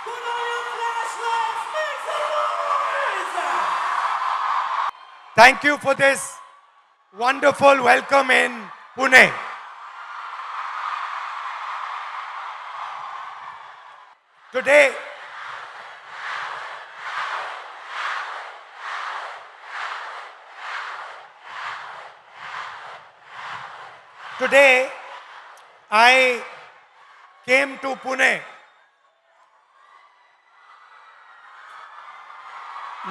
Put on your flashlights, make some noise! Thank you for this wonderful welcome in Pune. Today, I came to Pune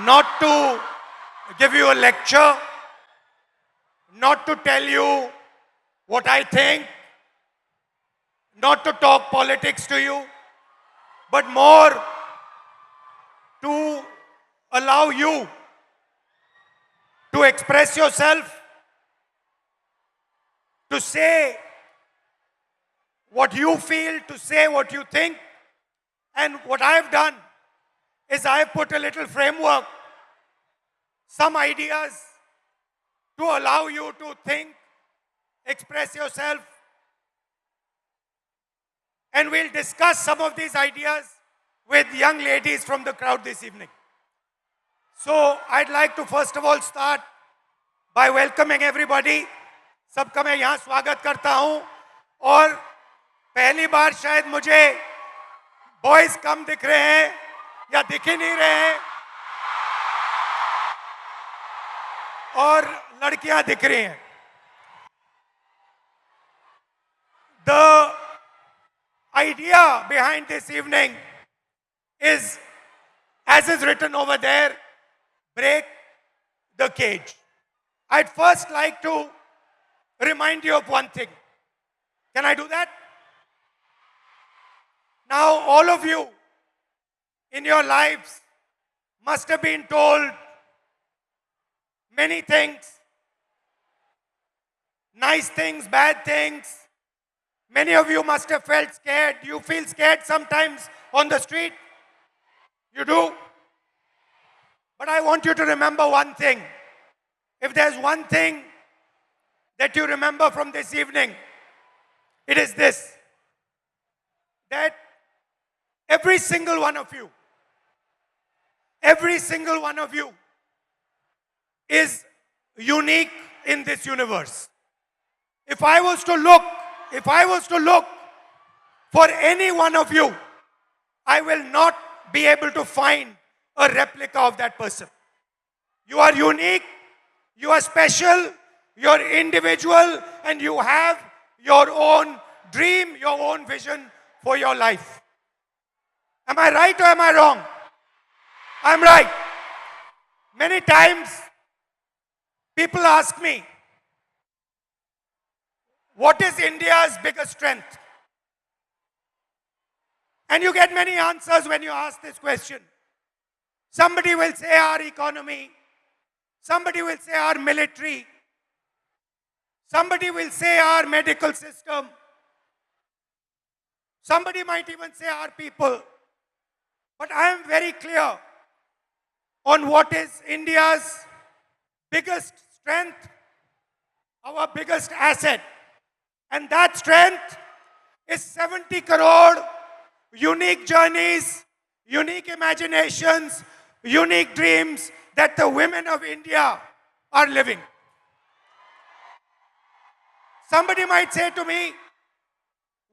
not to give you a lecture, not to tell you what I think, not to talk politics to you, but more to allow you to express yourself, to say what you feel, to say what you think. And what I've done is I've put a little framework, some ideas to allow you to think, express yourself. And we'll discuss some of these ideas with young ladies from the crowd this evening. So I'd like to first of all start by welcoming everybody. सबका मैं यहाँ स्वागत करता हूँ और पहली बार शायद मुझे बॉयज कम दिख रहे हैं या दिख ही नहीं रहे हैं और लड़कियां दिख रही हैं. The idea behind this evening is, as is written over there, break the cage. I'd first like to remind you of one thing. Can I do that? Now, all of you in your lives must have been told many things, nice things, bad things. Many of you must have felt scared. You feel scared sometimes on the street. You do. But I want you to remember one thing. If there's one thing that you remember from this evening, it is this: that every single one of you is unique in this universe. If I was to look for any one of you, I will not be able to find a replica of that person. You are unique, you are special, you are individual, and you have your own dream, your own vision for your life. Am I right or am I wrong? I'm right. Many times people ask me, what is India's biggest strength? And you get many answers when you ask this question. Somebody will say our economy. Somebody will say our military. Somebody will say our medical system. Somebody might even say our people. But I am very clear on what is India's biggest strength, our biggest asset. And that strength is 70 crore unique journeys, unique imaginations, unique dreams that the women of India are living. Somebody might say to me,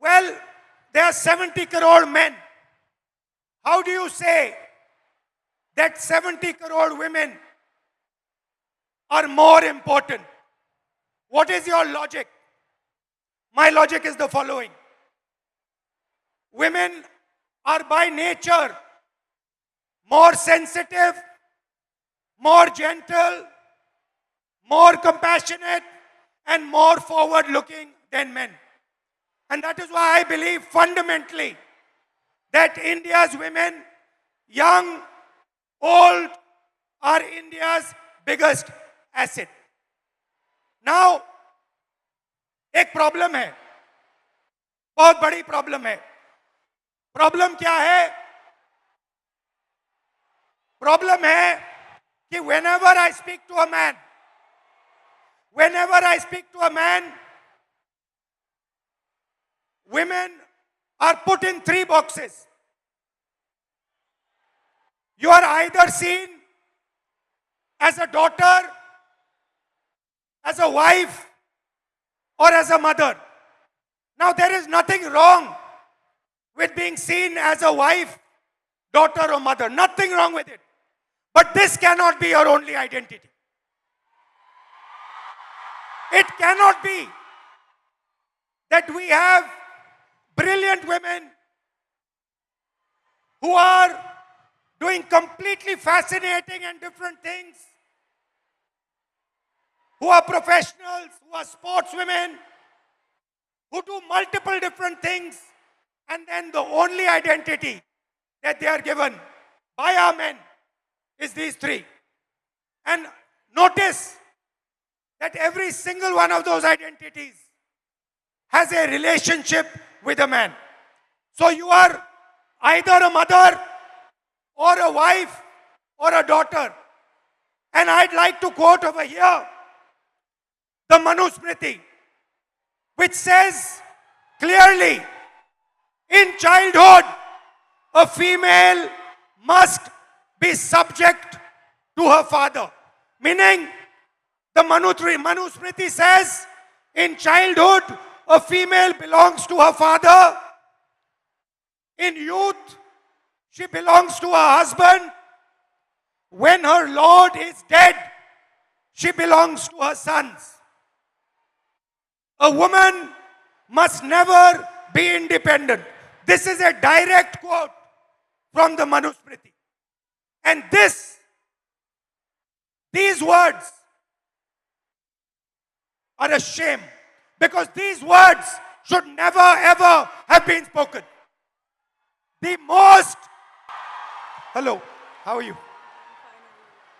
well, there are 70 crore men. How do you say that 70 crore women are more important? What is your logic? My logic is the following. Women are by nature more sensitive, more gentle, more compassionate, and more forward-looking than men. And that is why I believe fundamentally that India's women, young, old, are India's biggest asset. Now, एक problem है, बहुत बड़ी problem है. Problem क्या है? Problem है कि whenever I speak to a man, women are put in 3 boxes. You are either seen as a daughter, as a wife, or as a mother. Now, there is nothing wrong with being seen as a wife, daughter, or mother. Nothing wrong with it. But this cannot be your only identity. It cannot be that we have brilliant women who are doing completely fascinating and different things, who are professionals, who are sportswomen, who do multiple different things, and then the only identity that they are given by our men is these three. And notice that every single one of those identities has a relationship with a man. So you are either a mother or a wife or a daughter. And I'd like to quote over here the Manusmriti, which says clearly, in childhood, a female must be subject to her father. Meaning, the Manusmriti says, in childhood, a female belongs to her father. In youth, she belongs to her husband. When her lord is dead, she belongs to her sons. A woman must never be independent. This is a direct quote from the Manusmriti. And these words are a shame, because these words should never ever have been spoken. The most... Hello, how are you?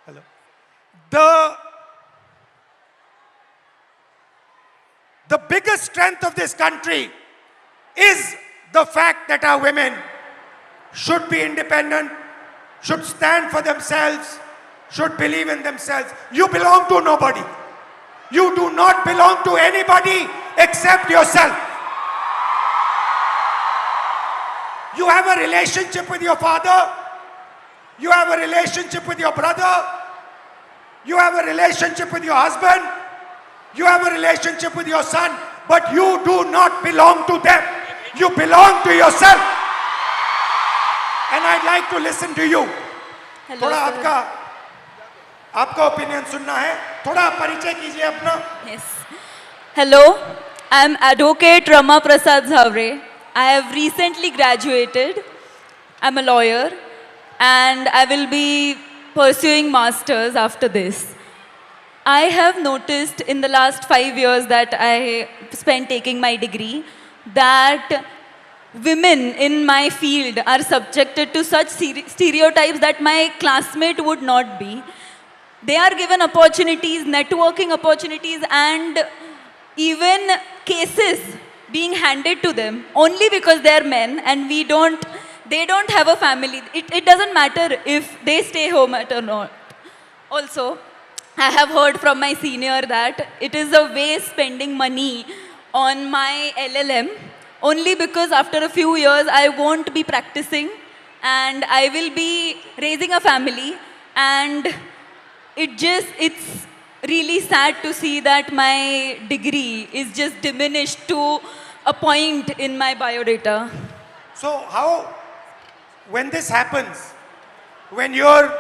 Hello. The biggest strength of this country is the fact that our women should be independent, should stand for themselves, should believe in themselves. You belong to nobody. You do not belong to anybody except yourself. You have a relationship with your father. You have a relationship with your brother. You have a relationship with your husband. You have a relationship with your son. But you do not belong to them. You belong to yourself. And I'd like to listen to you. Hello, थोड़ा आपका opinion सुनना है. थोड़ा परिचय कीजिए अपना. Yes. Hello, I am Advocate Rama Prasad Zavre. I have recently graduated. I am a lawyer and I will be pursuing masters after this. I have noticed in the last 5 years that I spent taking my degree that women in my field are subjected to such stereotypes that my classmate would not be. They are given opportunities, networking opportunities, and even cases being handed to them only because they are men and they don't have a family. It doesn't matter if they stay home or not. Also, I have heard from my senior that it is a waste spending money on my LLM only because after a few years I won't be practicing and I will be raising a family, and it's really sad to see that my degree is just diminished to a point in my biodata. So how, when this happens, when you're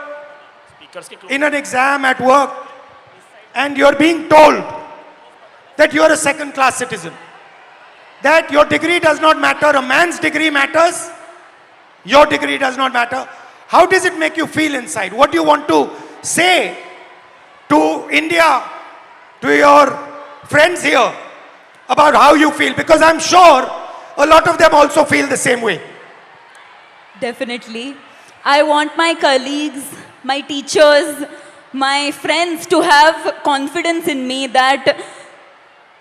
in an exam at work and you're being told that you're a second-class citizen, that your degree does not matter, a man's degree matters, your degree does not matter, how does it make you feel inside? What do you want to say to India, to your friends here, about how you feel? Because I'm sure a lot of them also feel the same way. Definitely. I want my colleagues, my teachers, my friends to have confidence in me that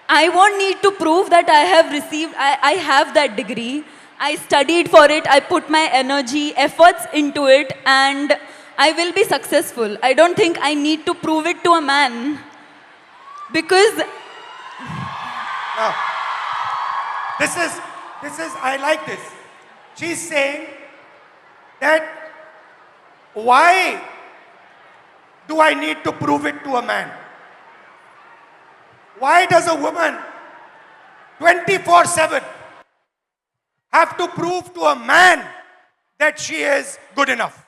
I won't need to prove that I have that degree. I studied for it, I put my energy, efforts into it, and I will be successful. I don't think I need to prove it to a man. Because... Now, this is, I like this. She's saying that Why do I need to prove it to a man? Why does a woman 24/7 have to prove to a man that she is good enough?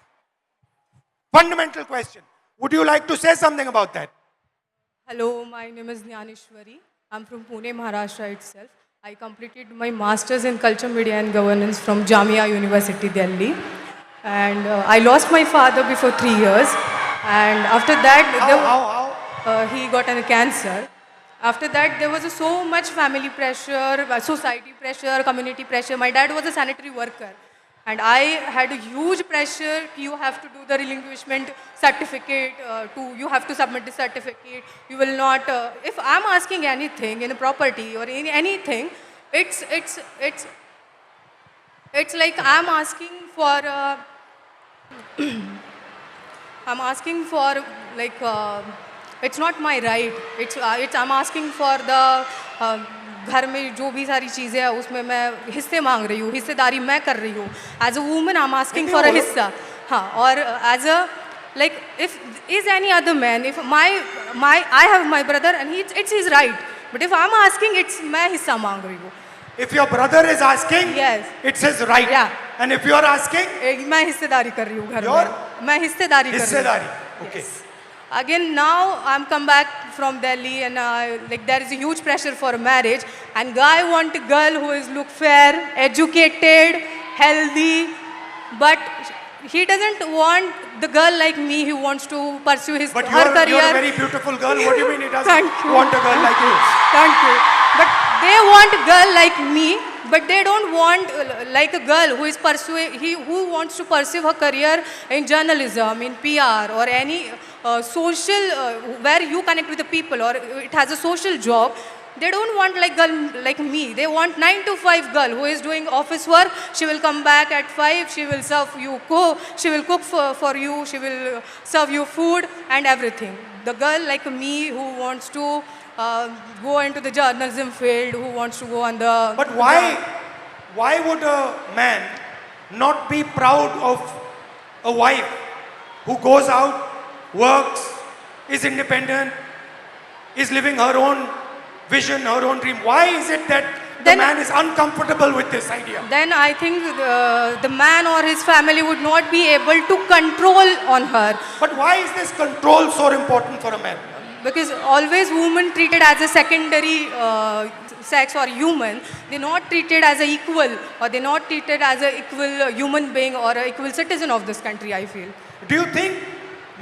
Fundamental question. Would you like to say something about that? Hello, my name is Jnaneshwari. I'm from Pune, Maharashtra itself. I completed my master's in culture, media and governance from Jamia University, Delhi. And I lost my father before 3 years. And after that, How? he got a cancer. After that, there was so much family pressure, society pressure, community pressure. My dad was a sanitary worker. And I had a huge pressure. You have to do the relinquishment certificate. You have to submit the certificate. You will not. If I'm asking anything in a property or in anything, it's like I'm asking for. I'm asking for like. It's not my right. It's I'm asking for the. घर में जो भी सारी चीज़ें हैं उसमें मैं हिस्से मांग रही हूँ, हिस्सेदारी मैं कर रही हूँ. As a woman I am asking for a हिस्सा. हाँ, और as a like if is any other man, if my I have my brother and it's his right, but if I am asking it's मैं हिस्सा मांग रही हूँ. If your brother is asking, Yes. it's his right. Yeah. And if you are asking, मैं हिस्सेदारी कर रही हूँ घर Your- में. मैं हिस्सेदारी कर रही हूँ. हिस्सेदारी. Okay. Again, now I'm come back from Delhi and like there is a huge pressure for marriage, and guy want a girl who is look fair, educated, healthy, but he doesn't want the girl like me who wants to pursue his But her career. you're a very beautiful girl. What do you mean he doesn't Thank you. want a girl like you? Thank you. But they want a girl like me, but they don't want like a girl who is who wants to pursue her career in journalism, in PR, or any social where you connect with the people, or it has a social job. They don't want like girl like me. They want 9 to 5 girl who is doing office work. She will come back at 5. She will serve you She will cook for you. She will serve you food and everything. The girl like me who wants to go into the journalism field, who wants to go on the. But why would a man not be proud of a wife who goes out, works, is independent, is living her own vision, her own dream? Why is it that the Then- man is uncomfortable with this idea? Then I think the man or his family would not be able to control on her, But why is this control so important for a man? because always women treated as a secondary sex or human. They're not treated as an equal, or they're not treated as an equal human being or an equal citizen of this country, I feel. Do you think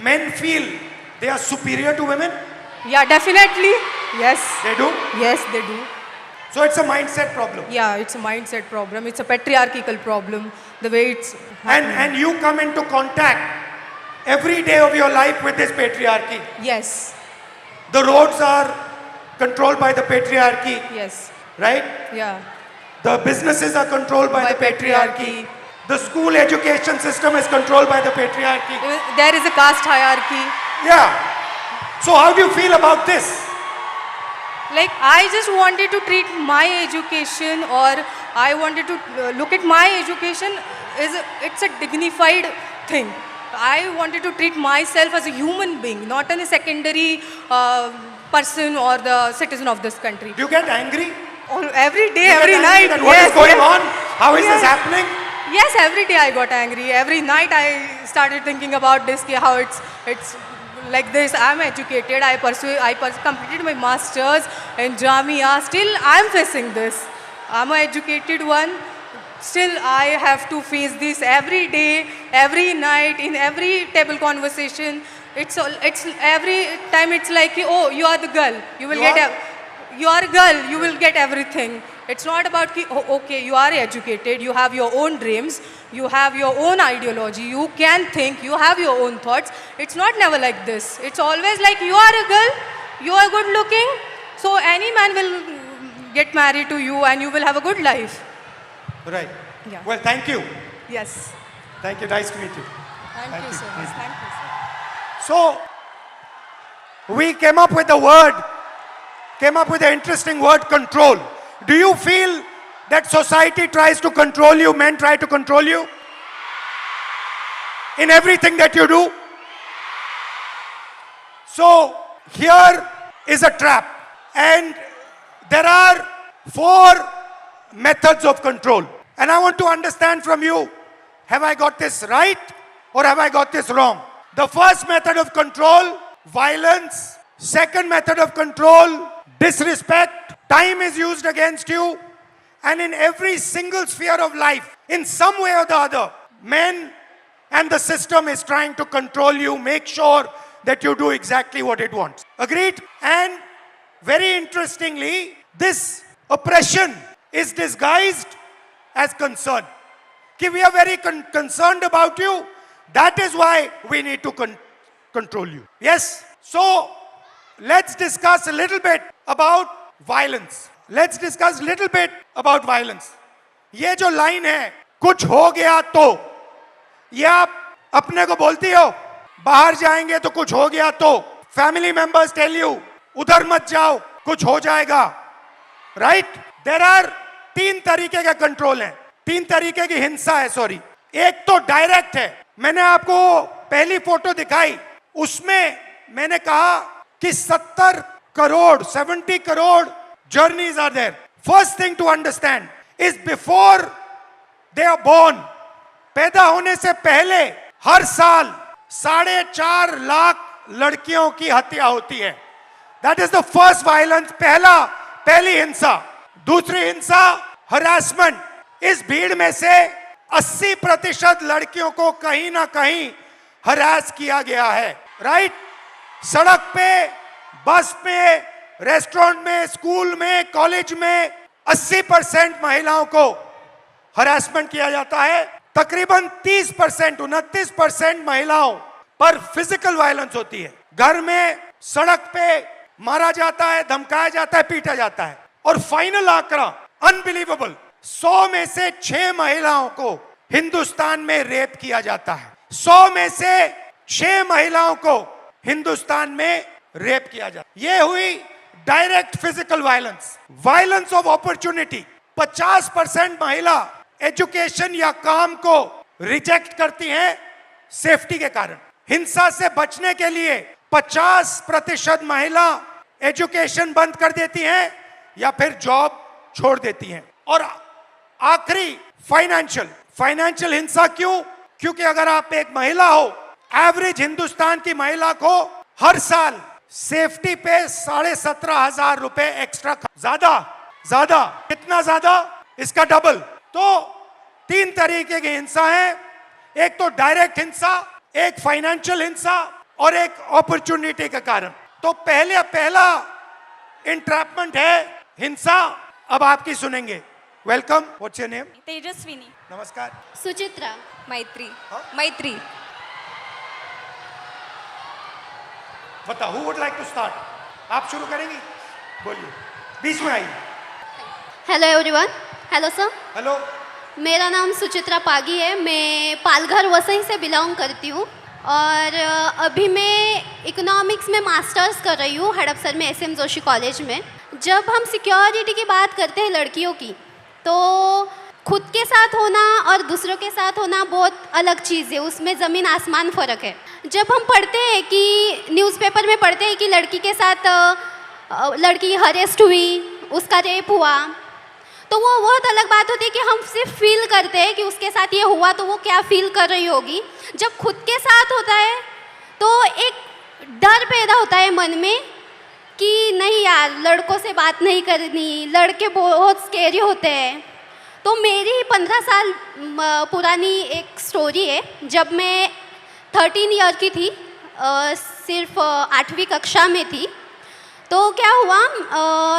men feel they are superior to women? Yeah, definitely. Yes. They do. Yes, they do. So it's a mindset problem. Yeah, it's a mindset problem. It's a patriarchal problem. The way it's And you come into contact every day of your life with this patriarchy. yes, The roads are controlled by the patriarchy, yes, right? yeah, The businesses are controlled by By the patriarchy. patriarchy. The school education system is controlled by the patriarchy. there is a caste hierarchy. Yeah. So how do you feel about this? Like I just wanted to treat my education, or I wanted to look at my education it's a dignified thing. I wanted to treat myself as a human being, not as a secondary person or the citizen of this country. Do you get angry? Every day, You get every angry night. that what is going on? How is this Yes. happening? Yes, every day I got angry. Every night I started thinking about this, how it's like this. I'm educated. I completed my masters in Jamia. Still, I'm facing this. I'm an educated one. Still, I have to face this every day, every night, in every table conversation. It's every time. It's like, oh, you are the girl. You will You get. are? You are a girl. You will get everything. It's not about, oh, okay, you are educated, you have your own dreams, you have your own ideology, you can think, you have your own thoughts. It's not never like this. It's always like you are a girl, you are good looking, so any man will get married to you and you will have a good life. Right. Yeah. Well, thank you. Yes. Thank you. Nice to meet you. Thank you so much. Thank you, sir. So, we came up with the interesting word control. Do you feel that society tries to control you, men try to control you? in everything that you do. So here is a trap, and there are 4 methods of control. And I want to understand from you, have I got this right or have I got this wrong? The first method of control, violence. Second method of control, disrespect. Time is used against you. And in every single sphere of life, in some way or the other, men and the system is trying to control you, make sure that you do exactly what it wants. Agreed? And very interestingly, this oppression is disguised as concern. Ki we are very concerned about you. That is why we need to control you. Yes? So, let's discuss a little bit about violence. Let's discuss a little bit about violence. ये जो line है, कुछ हो गया तो, ये आप अपने को बोलती हो, बाहर जाएंगे तो कुछ हो गया तो, फैमिली मेंबर्स टेल यू, उधर मत जाओ, कुछ हो जाएगा, राइट? देयर आर 3 तरीके के कंट्रोल हैं, 3 तरीके की हिंसा है, सॉरी. एक तो डायरेक्ट है. मैंने आपको पहली फोटो दिखाई, उसमें मैंने कहा कि 70 crore journeys are there. First thing to understand is before they are born, पैदा होने से पहले हर साल 4.5 लाख लड़कियों की हत्या होती है. That is the first violence, पहली हिंसा. दूसरी हिंसा, harassment. इस भीड़ में से 80% लड़कियों को कहीं ना कहीं हरास किया गया है, राइट? सड़क पे, बस पे, रेस्टोरेंट में, स्कूल में, कॉलेज में 80% महिलाओं को हरासमेंट किया जाता है. तकरीबन 29% महिलाओं पर फिजिकल वायलेंस होती है. घर में, सड़क पे मारा जाता है, धमकाया जाता है, पीटा जाता है. और फाइनल आंकड़ा अनबिलीवेबल, 100 में से 6 महिलाओं को हिंदुस्तान में रेप किया जाता है. 100 में से 6 महिलाओं को हिंदुस्तान में रेप किया जाता है. ये हुई direct physical violence. Violence of opportunity, 50% महिला एजुकेशन या काम को रिजेक्ट करती हैं सेफ्टी के कारण. हिंसा से बचने के लिए 50% महिला एजुकेशन बंद कर देती हैं या फिर जॉब छोड़ देती हैं. और आखिरी फाइनेंशियल हिंसा. क्यों? क्योंकि अगर आप एक महिला हो, एवरेज हिंदुस्तान की महिला को हर साल सेफ्टी पे 17,500 रुपए एक्स्ट्रा. ज्यादा कितना ज्यादा? इसका डबल. तो 3 तरीके की हिंसा है. एक तो डायरेक्ट हिंसा, एक फाइनेंशियल हिंसा और एक अपॉर्चुनिटी के कारण. तो पहला इंट्रैपमेंट है हिंसा. अब आपकी सुनेंगे. Welcome. What's your name? Tejaswini. नमस्कार. सुचित्रा. मैत्री. बताओ, who would like to start? आप शुरू करेंगी? बोलिए, बीच में आइए. Hello everyone. Hello sir. Hello. मेरा नाम सुचित्रा पागी है. मैं पालघर वसई से बिलोंग करती हूँ और अभी मैं इकोनॉमिक्स में मास्टर्स कर रही हूँ हड़पसर में SM जोशी कॉलेज में. जब हम सिक्योरिटी की बात करते हैं लड़कियों की, तो खुद के साथ होना और दूसरों के साथ होना बहुत अलग चीज़ है. उसमें ज़मीन आसमान फ़र्क है. जब हम पढ़ते हैं कि न्यूज़पेपर में पढ़ते हैं कि लड़की के साथ लड़की हरेस्ट हुई, उसका रेप हुआ, तो वो बहुत अलग बात होती है कि हम सिर्फ फील करते हैं कि उसके साथ ये हुआ तो वो क्या फील कर रही होगी. जब खुद के साथ होता है तो एक डर पैदा होता है मन में कि नहीं यार, लड़कों से बात नहीं करनी, लड़के बहुत स्केरी होते हैं. तो मेरी 15 साल पुरानी एक स्टोरी है. जब मैं 13 ईयर की थी, सिर्फ 8वीं कक्षा में थी, तो क्या हुआ,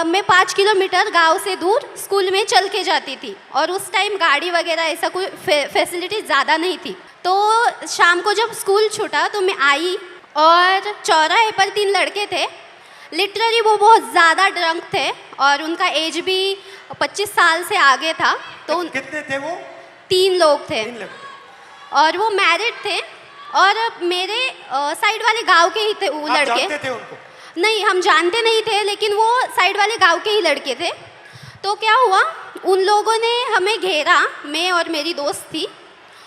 मैं 5 किलोमीटर गांव से दूर स्कूल में चल के जाती थी और उस टाइम गाड़ी वगैरह ऐसा कोई फैसिलिटी ज़्यादा नहीं थी. तो शाम को जब स्कूल छूटा तो मैं आई और चौराहे पर 3 लड़के थे. लिटरली वो बहुत ज़्यादा ड्रंक थे और उनका एज भी 25 साल से आगे था. तो कितने थे वो? 3 लोग थे और वो मैरिड थे और मेरे साइड वाले गांव के ही थे वो लड़के. जानते थे उनको? नहीं, हम जानते नहीं थे, लेकिन वो साइड वाले गांव के ही लड़के थे. तो क्या हुआ, उन लोगों ने हमें घेरा, मैं और मेरी दोस्त थी,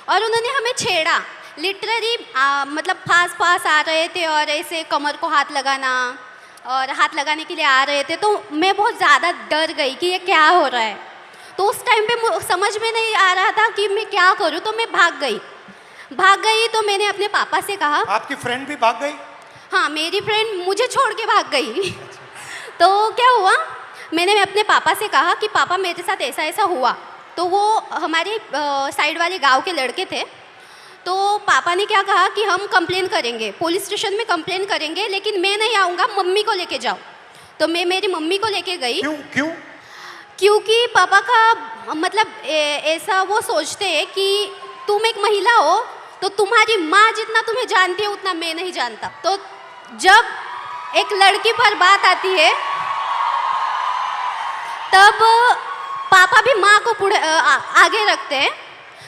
और उन्होंने हमें छेड़ा लिटरली मतलब पास पास आ रहे थे और ऐसे कमर को हाथ लगाना और हाथ लगाने के लिए आ रहे थे, तो मैं बहुत ज़्यादा डर गई कि ये क्या हो रहा है। तो उस टाइम पे समझ में नहीं आ रहा था कि मैं क्या करूं, तो मैं भाग गई। तो मैंने अपने पापा से कहा। आपकी फ्रेंड भी भाग गई? हाँ, मेरी फ्रेंड मुझे छोड़ के भाग गई। तो क्या हुआ, मैंने अपने पापा से कहा कि पापा मेरे साथ ऐसा ऐसा हुआ। तो वो हमारे साइड वाले गांव के लड़के थे। तो पापा ने क्या कहा कि हम कंप्लेन करेंगे, पुलिस स्टेशन में कंप्लेन करेंगे, लेकिन मैं नहीं आऊँगा, मम्मी को लेके जाओ। तो मैं मेरी मम्मी को लेके गई। क्यों? क्योंकि पापा का मतलब ऐसा वो सोचते हैं कि तुम एक महिला हो तो तुम्हारी माँ जितना तुम्हें जानती है उतना मैं नहीं जानता। तो जब एक लड़की पर बात आती है तब पापा भी माँ को आगे रखते हैं।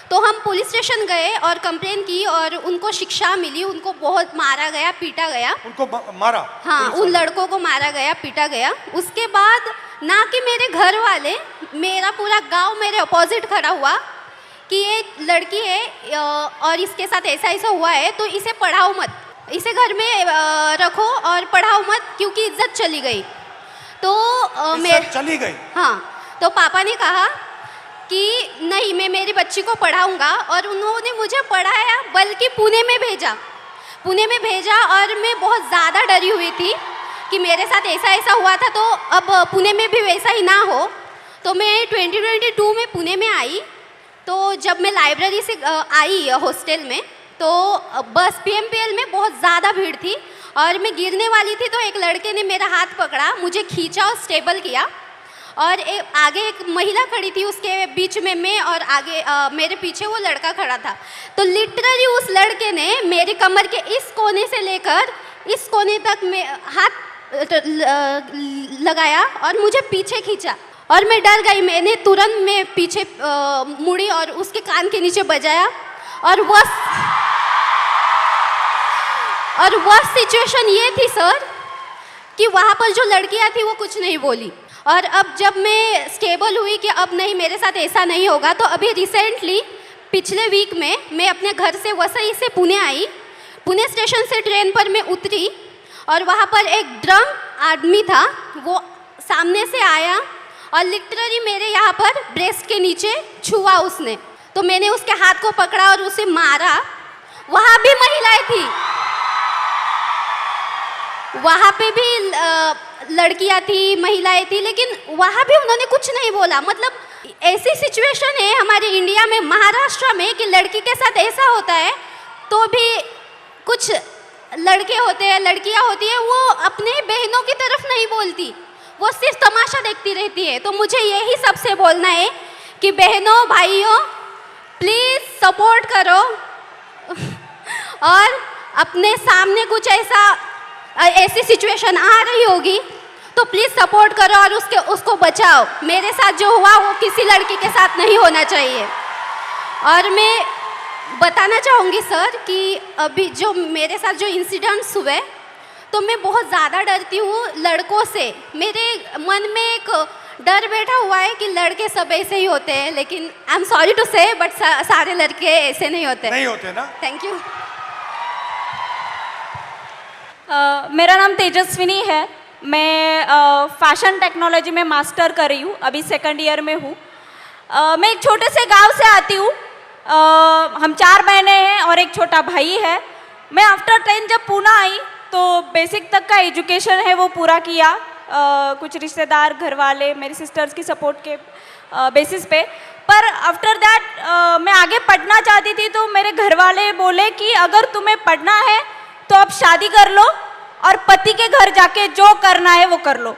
तो हम पुलिस स्टेशन गए और कंप्लेन की और उनको शिक्षा मिली, उनको बहुत मारा गया, पीटा गया। उनको मारा? हाँ, उन लड़कों को मारा गया, पीटा गया। उसके बाद ना कि मेरे घर वाले, मेरा पूरा गांव मेरे अपोजिट खड़ा हुआ कि ये लड़की है और इसके साथ ऐसा ऐसा हुआ है, तो इसे पढ़ाओ मत, इसे घर में रखो और पढ़ाओ मत, क्योंकि इज्जत चली गई। तो इज्जत चली गई? हाँ। तो पापा ने कहा कि नहीं, मैं मेरी बच्ची को पढ़ाऊंगा, और उन्होंने मुझे पढ़ाया, बल्कि पुणे में भेजा। और मैं बहुत ज़्यादा डरी हुई थी कि मेरे साथ ऐसा ऐसा हुआ था, तो अब पुणे में भी वैसा ही ना हो। तो मैं 2022 में पुणे में आई। तो जब मैं लाइब्रेरी से आई हॉस्टल में, तो बस PMPL में बहुत ज़्यादा भीड़ थी और मैं गिरने वाली थी। तो एक लड़के ने मेरा हाथ पकड़ा, मुझे खींचा और स्टेबल किया, और आगे एक महिला खड़ी थी, उसके बीच में मैं, और आगे मेरे पीछे वो लड़का खड़ा था। तो लिटरली उस लड़के ने मेरे कमर के इस कोने से लेकर इस कोने तक में हाथ लगाया और मुझे पीछे खींचा, और मैं डर गई। मैंने तुरंत में पीछे मुड़ी और उसके कान के नीचे बजाया, और वह सिचुएशन ये थी सर कि वहाँ पर जो लड़कियाँ थी वो कुछ नहीं बोली। और अब जब मैं स्टेबल हुई कि अब नहीं, मेरे साथ ऐसा नहीं होगा, तो अभी रिसेंटली पिछले वीक में मैं अपने घर से वसई से पुणे आई। पुणे स्टेशन से ट्रेन पर मैं उतरी और वहाँ पर एक ड्रंक आदमी था, वो सामने से आया और लिटरली मेरे यहाँ पर ब्रेस्ट के नीचे छुआ उसने। तो मैंने उसके हाथ को पकड़ा और उसे मारा। वहाँ भी महिलाएं थी, वहाँ पे भी लड़कियाँ थी, महिलाएं थी, लेकिन वहाँ भी उन्होंने कुछ नहीं बोला। मतलब ऐसी सिचुएशन है हमारे इंडिया में, महाराष्ट्र में, कि लड़की के साथ ऐसा होता है तो भी कुछ लड़के होते हैं, लड़कियाँ होती है, वो अपने बहनों की तरफ नहीं बोलती, वो सिर्फ तमाशा देखती रहती है। तो मुझे यही सबसे बोलना है कि बहनों, भाइयों, प्लीज़ सपोर्ट करो और अपने सामने कुछ ऐसी सिचुएशन आ रही होगी तो प्लीज़ सपोर्ट करो और उसको बचाओ। मेरे साथ जो हुआ वो किसी लड़की के साथ नहीं होना चाहिए। और मैं बताना चाहूँगी सर कि अभी जो मेरे साथ जो इंसिडेंट्स हुए, तो मैं बहुत ज़्यादा डरती हूँ लड़कों से। मेरे मन में एक डर बैठा हुआ है कि लड़के सब ऐसे ही होते हैं, लेकिन आई एम सॉरी टू से, बट सारे लड़के ऐसे नहीं होते ना। Thank you. मेरा नाम तेजस्विनी है। मैं फैशन टेक्नोलॉजी में मास्टर कर रही हूँ, अभी 2nd ईयर में हूँ। मैं एक छोटे से गांव से आती हूँ। हम 4 बहनें हैं और एक छोटा भाई है। मैं आफ्टर 10 जब पुणे आई तो बेसिक तक का एजुकेशन है वो पूरा किया। कुछ रिश्तेदार, घर वाले, मेरी सिस्टर्स की सपोर्ट के बेसिस पे। पर आफ्टर दैट मैं आगे पढ़ना चाहती थी, तो मेरे घर वाले बोले कि अगर तुम्हें पढ़ना है तो अब शादी कर लो और पति के घर जाके जो करना है वो कर लो।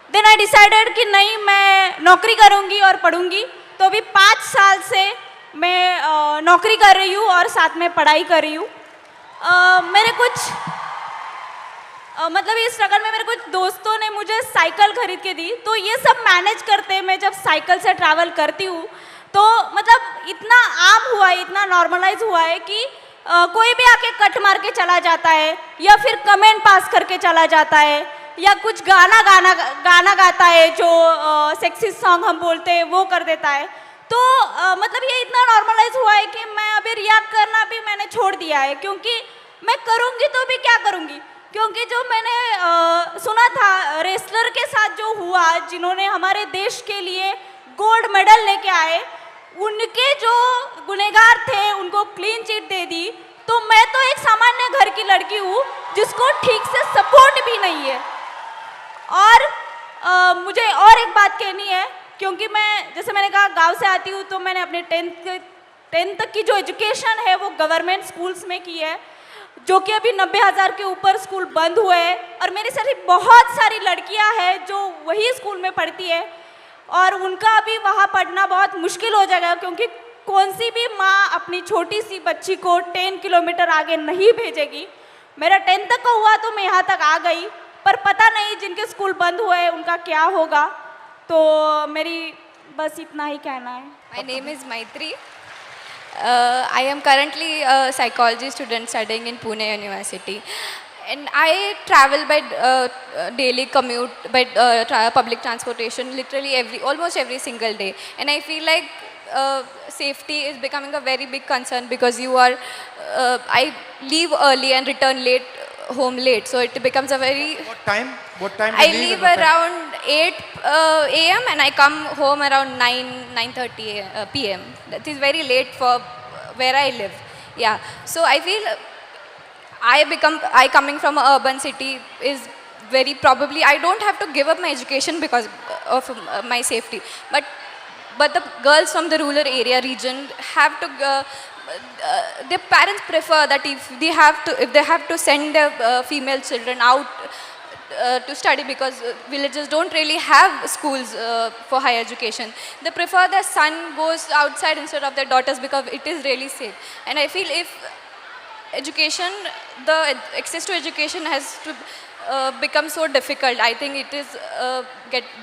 देन आई डिसाइडेड कि नहीं, मैं नौकरी करूँगी और पढ़ूँगी। तो अभी 5 साल से मैं नौकरी कर रही हूँ और साथ में पढ़ाई कर रही हूँ। मेरे कुछ मतलब इस स्ट्रगल में मेरे कुछ दोस्तों ने मुझे साइकिल खरीद के दी, तो ये सब मैनेज करते मैं जब साइकिल से ट्रैवल करती हूँ तो मतलब इतना आम हुआ है, इतना नॉर्मलाइज हुआ है कि कोई भी आके कट मार के चला जाता है या फिर कमेंट पास करके चला जाता है या कुछ गाना गाता है जो सेक्सी सॉन्ग हम बोलते हैं वो कर देता है। तो मतलब ये इतना नॉर्मलाइज हुआ है कि मैं अभी रिएक्ट करना भी मैंने छोड़ दिया है, क्योंकि मैं करूँगी तो भी क्या करूँगी, क्योंकि जो मैंने सुना था रेसलर के साथ जो हुआ, जिन्होंने हमारे देश के लिए गोल्ड मेडल लेके आए, उनके जो गुनहगार थे उनको क्लीन चिट दे दी। तो मैं तो एक सामान्य घर की लड़की हूँ जिसको ठीक से सपोर्ट भी नहीं है। और मुझे और एक बात कहनी है, क्योंकि मैं जैसे मैंने कहा गांव से आती हूँ, तो मैंने अपने टेंथ तक की जो एजुकेशन है वो गवर्नमेंट स्कूल्स में की है, जो कि अभी 90,000 के ऊपर स्कूल बंद हुए हैं। और मेरी सारी बहुत सारी लड़कियां हैं जो वही स्कूल में पढ़ती है, और उनका अभी वहाँ पढ़ना बहुत मुश्किल हो जाएगा, क्योंकि कौन सी भी माँ अपनी छोटी सी बच्ची को 10 किलोमीटर आगे नहीं भेजेगी। मेरा 10th तक का हुआ तो मैं यहाँ तक आ गई, पर पता नहीं जिनके स्कूल बंद हुए हैं उनका क्या होगा। तो मेरी बस इतना ही कहना है। My name is Maitri. I am currently a psychology student studying in Pune University. And I travel by daily commute by public transportation literally almost every single day. And I feel like safety is becoming a very big concern because I leave early and return home late. So it becomes a very... What time? What time? I you leave at what time? around 8 a.m. and I come home around 9:30 p.m. That is very late for where I live. Yeah. So I feel I coming from an urban city is very probably I don't have to give up my education because of my safety. But the girls from the rural area region have to. Their parents prefer that if they have to send their female children out to study because villages don't really have schools for higher education. They prefer their son goes outside instead of their daughters because it is really safe. And I feel if education, the access to education has to become so difficult, I think it is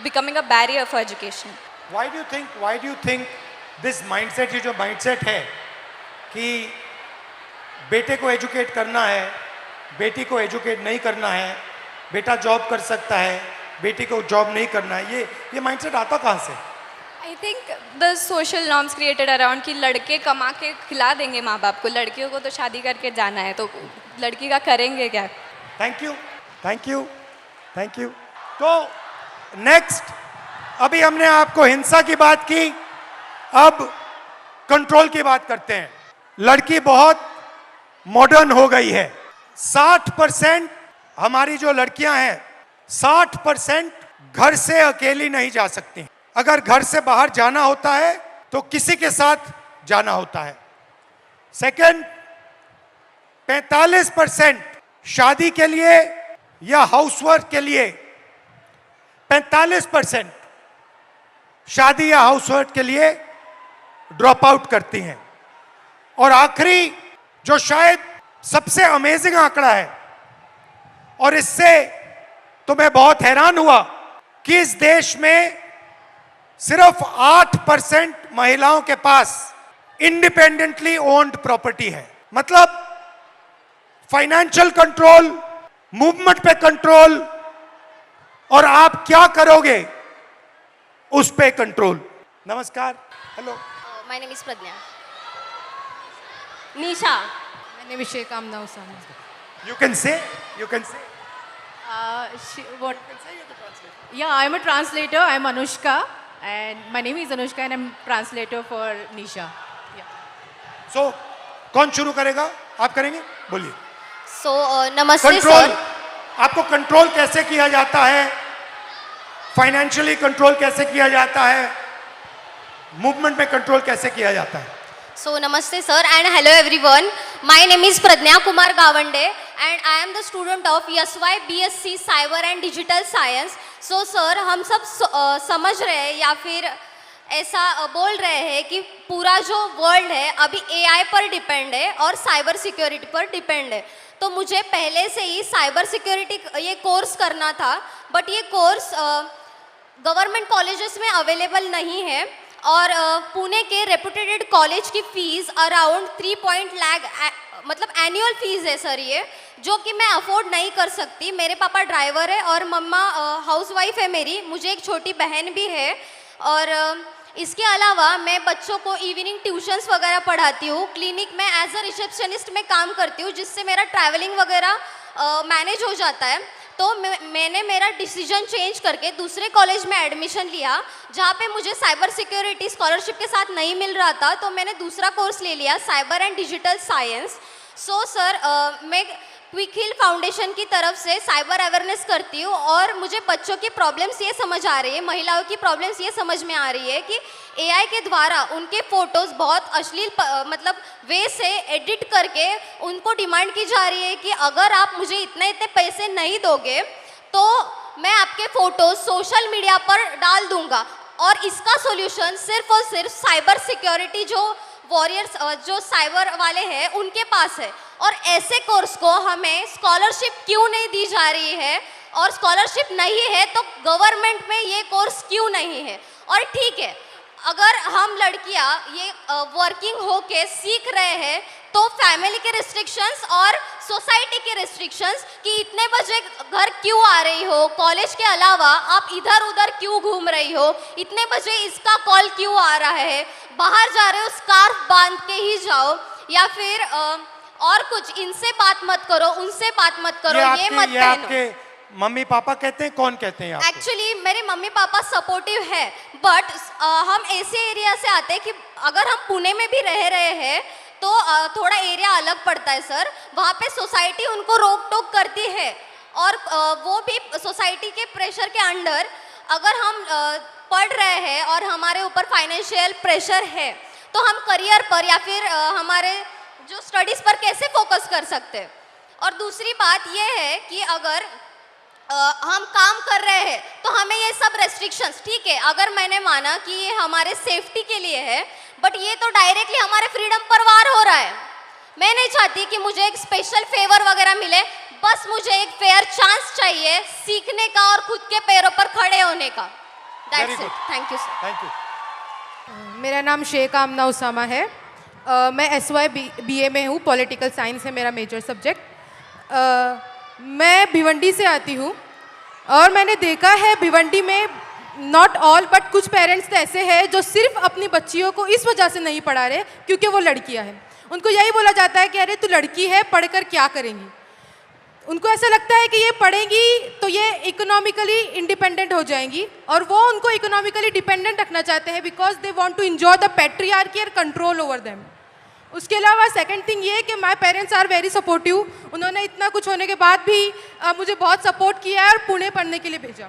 becoming a barrier for education. Why do you think this mindset, ये जो mindset है कि बेटे को educate करना है, बेटी को एजुकेट नहीं करना है, बेटा जॉब कर सकता है, बेटी को जॉब नहीं करना है, ये माइंडसेट आता कहाँ से? I think the social norms created around कि लड़के कमा के खिला देंगे माँ बाप को, लड़कियों को तो शादी करके जाना है, तो लड़की का करेंगे क्या? Thank you. तो नेक्स्ट, अभी हमने आपको हिंसा की बात की, अब कंट्रोल की बात करते हैं। लड़की बहुत मॉडर्न हो गई है। 60% हमारी जो लड़कियां हैं, 60% घर से अकेली नहीं जा सकती। अगर घर से बाहर जाना होता है तो किसी के साथ जाना होता है। सेकंड, 45% शादी के लिए या हाउसवर्क के लिए 45% शादी या हाउसवर्क के लिए ड्रॉप आउट करती हैं। और आखिरी जो शायद सबसे अमेजिंग आंकड़ा है, और इससे तो मैं बहुत हैरान हुआ कि इस देश में सिर्फ 8% महिलाओं के पास इंडिपेंडेंटली ओन्ड प्रॉपर्टी है। मतलब फाइनेंशियल कंट्रोल, मूवमेंट पे कंट्रोल, और आप क्या करोगे उस पे कंट्रोल। नमस्कार, hello. My name is Pradnya. Nisha. My name is Sheikh Amna Usama. You can say. What? Yeah, I'm a translator. I'm Anushka, and my name is Anushka, and I'm translator for Nisha. Yeah. So, कौन शुरू करेगा? आप करेंगे? बोलिए। So, नमस्ते control, sir. आपको control कैसे किया जाता है? फाइनेंशियली कंट्रोल कैसे किया जाता है? मूवमेंट में कंट्रोल कैसे किया जाता है? So, namaste sir and hello everyone. My name is Pradnya Kumar Gawande and I am the student of YSY BSc Cyber and Digital Science. So sir, हम सब समझ रहे हैं या फिर ऐसा बोल रहे हैं कि पूरा जो वर्ल्ड है अभी AI पर डिपेंड है और साइबर सिक्योरिटी पर डिपेंड है। तो मुझे पहले से ही साइबर सिक्योरिटी ये कोर्स करना था, बट ये कोर्स गवर्नमेंट कॉलेजेस में अवेलेबल नहीं है और पुणे के रेपुटेड कॉलेज की फ़ीस अराउंड 3 लाख मतलब एनुअल फ़ीस है सर ये, जो कि मैं अफोर्ड नहीं कर सकती। मेरे पापा ड्राइवर है और मम्मा हाउसवाइफ है मेरी, मुझे एक छोटी बहन भी है और इसके अलावा मैं बच्चों को इवनिंग ट्यूशन्स वगैरह पढ़ाती हूँ। क्लिनिक में एज अ रिसेप्शनिस्ट में काम करती हूँ, जिससे मेरा ट्रैवलिंग वगैरह मैनेज हो जाता है। तो मैंने मेरा डिसीजन चेंज करके दूसरे कॉलेज में एडमिशन लिया, जहाँ पे मुझे साइबर सिक्योरिटी स्कॉलरशिप के साथ नहीं मिल रहा था। तो मैंने दूसरा कोर्स ले लिया, cyber and digital science. So sir, मैं क्विक हिल फाउंडेशन की तरफ से साइबर अवेयरनेस करती हूँ, और मुझे बच्चों की प्रॉब्लम्स ये समझ आ रही है, महिलाओं की प्रॉब्लम्स ये समझ में आ रही है कि एआई के द्वारा उनके फ़ोटोज़ बहुत अश्लील मतलब वे से एडिट करके उनको डिमांड की जा रही है कि अगर आप मुझे इतने इतने पैसे नहीं दोगे तो मैं आपके फ़ोटोज़ सोशल मीडिया पर डाल दूँगा। और इसका सॉल्यूशन सिर्फ और सिर्फ साइबर सिक्योरिटी जो वॉरियर्स जो साइबर वाले हैं उनके पास है। और ऐसे कोर्स को हमें स्कॉलरशिप क्यों नहीं दी जा रही है, और स्कॉलरशिप नहीं है तो गवर्नमेंट में ये कोर्स क्यों नहीं है। और ठीक है, अगर हम लड़कियां ये वर्किंग होके सीख रहे हैं तो फैमिली के रिस्ट्रिक्शंस और सोसाइटी के रिस्ट्रिक्शंस कि इतने बजे घर क्यों आ रही हो, कॉलेज के अलावा आप इधर उधर क्यों घूम रही हो, इतने बजे इसका कॉल क्यों आ रहा है, बाहर जा रहे हो स्कार्फ बांध के ही जाओ, या फिर और कुछ, इनसे बात मत करो, उनसे बात मत करो, ये मत ये पहनो। आपके मम्मी पापा कहते हैं, कौन कहते हैं आपको? एक्चुअली मेरे मम्मी पापा सपोर्टिव है, बट हम ऐसे एरिया से आते हैं कि अगर हम पुणे में भी रह रहे हैं तो थोड़ा एरिया अलग पड़ता है सर। वहाँ पे सोसाइटी उनको रोक टोक करती है, और वो भी सोसाइटी के प्रेशर के अंडर अगर हम पढ़ रहे हैं और हमारे ऊपर फाइनेंशियल प्रेशर है तो हम करियर पर या फिर हमारे जो स्टडीज़ पर कैसे फोकस कर सकते हैं। और दूसरी बात ये है कि अगर हम काम कर रहे हैं तो हमें ये सब रेस्ट्रिक्शंस, ठीक है, अगर मैंने माना कि ये हमारे सेफ्टी के लिए है, बट ये तो डायरेक्टली हमारे फ्रीडम पर वार हो रहा है। मैं नहीं चाहती कि मुझे एक स्पेशल फेवर वगैरह मिले, बस मुझे एक फेयर चांस चाहिए सीखने का और खुद के पैरों पर खड़े होने का। Very that's it, good. Thank you sir. Thank you. मेरा नाम शेख आमना उसामा है। मैं SY BA में हूँ, पॉलिटिकल साइंस है मेरा मेजर सब्जेक्ट। मैं भिवंडी से आती हूँ, और मैंने देखा है भिवंडी में नॉट ऑल बट कुछ पेरेंट्स तो ऐसे हैं जो सिर्फ अपनी बच्चियों को इस वजह से नहीं पढ़ा रहे क्योंकि वो लड़कियाँ हैं। उनको यही बोला जाता है कि अरे तू लड़की है, पढ़कर क्या करेंगी। उनको ऐसा लगता है कि ये पढ़ेंगी तो ये इकोनॉमिकली इंडिपेंडेंट हो जाएंगी, और वो उनको इकोनॉमिकली डिपेंडेंट रखना चाहते हैं because they want to enjoy the patriarchy और कंट्रोल ओवर देम। उसके अलावा सेकंड थिंग ये कि my parents are very supportive. उन्होंने इतना कुछ होने के बाद भी मुझे बहुत सपोर्ट किया है और पुणे पढ़ने के लिए भेजा।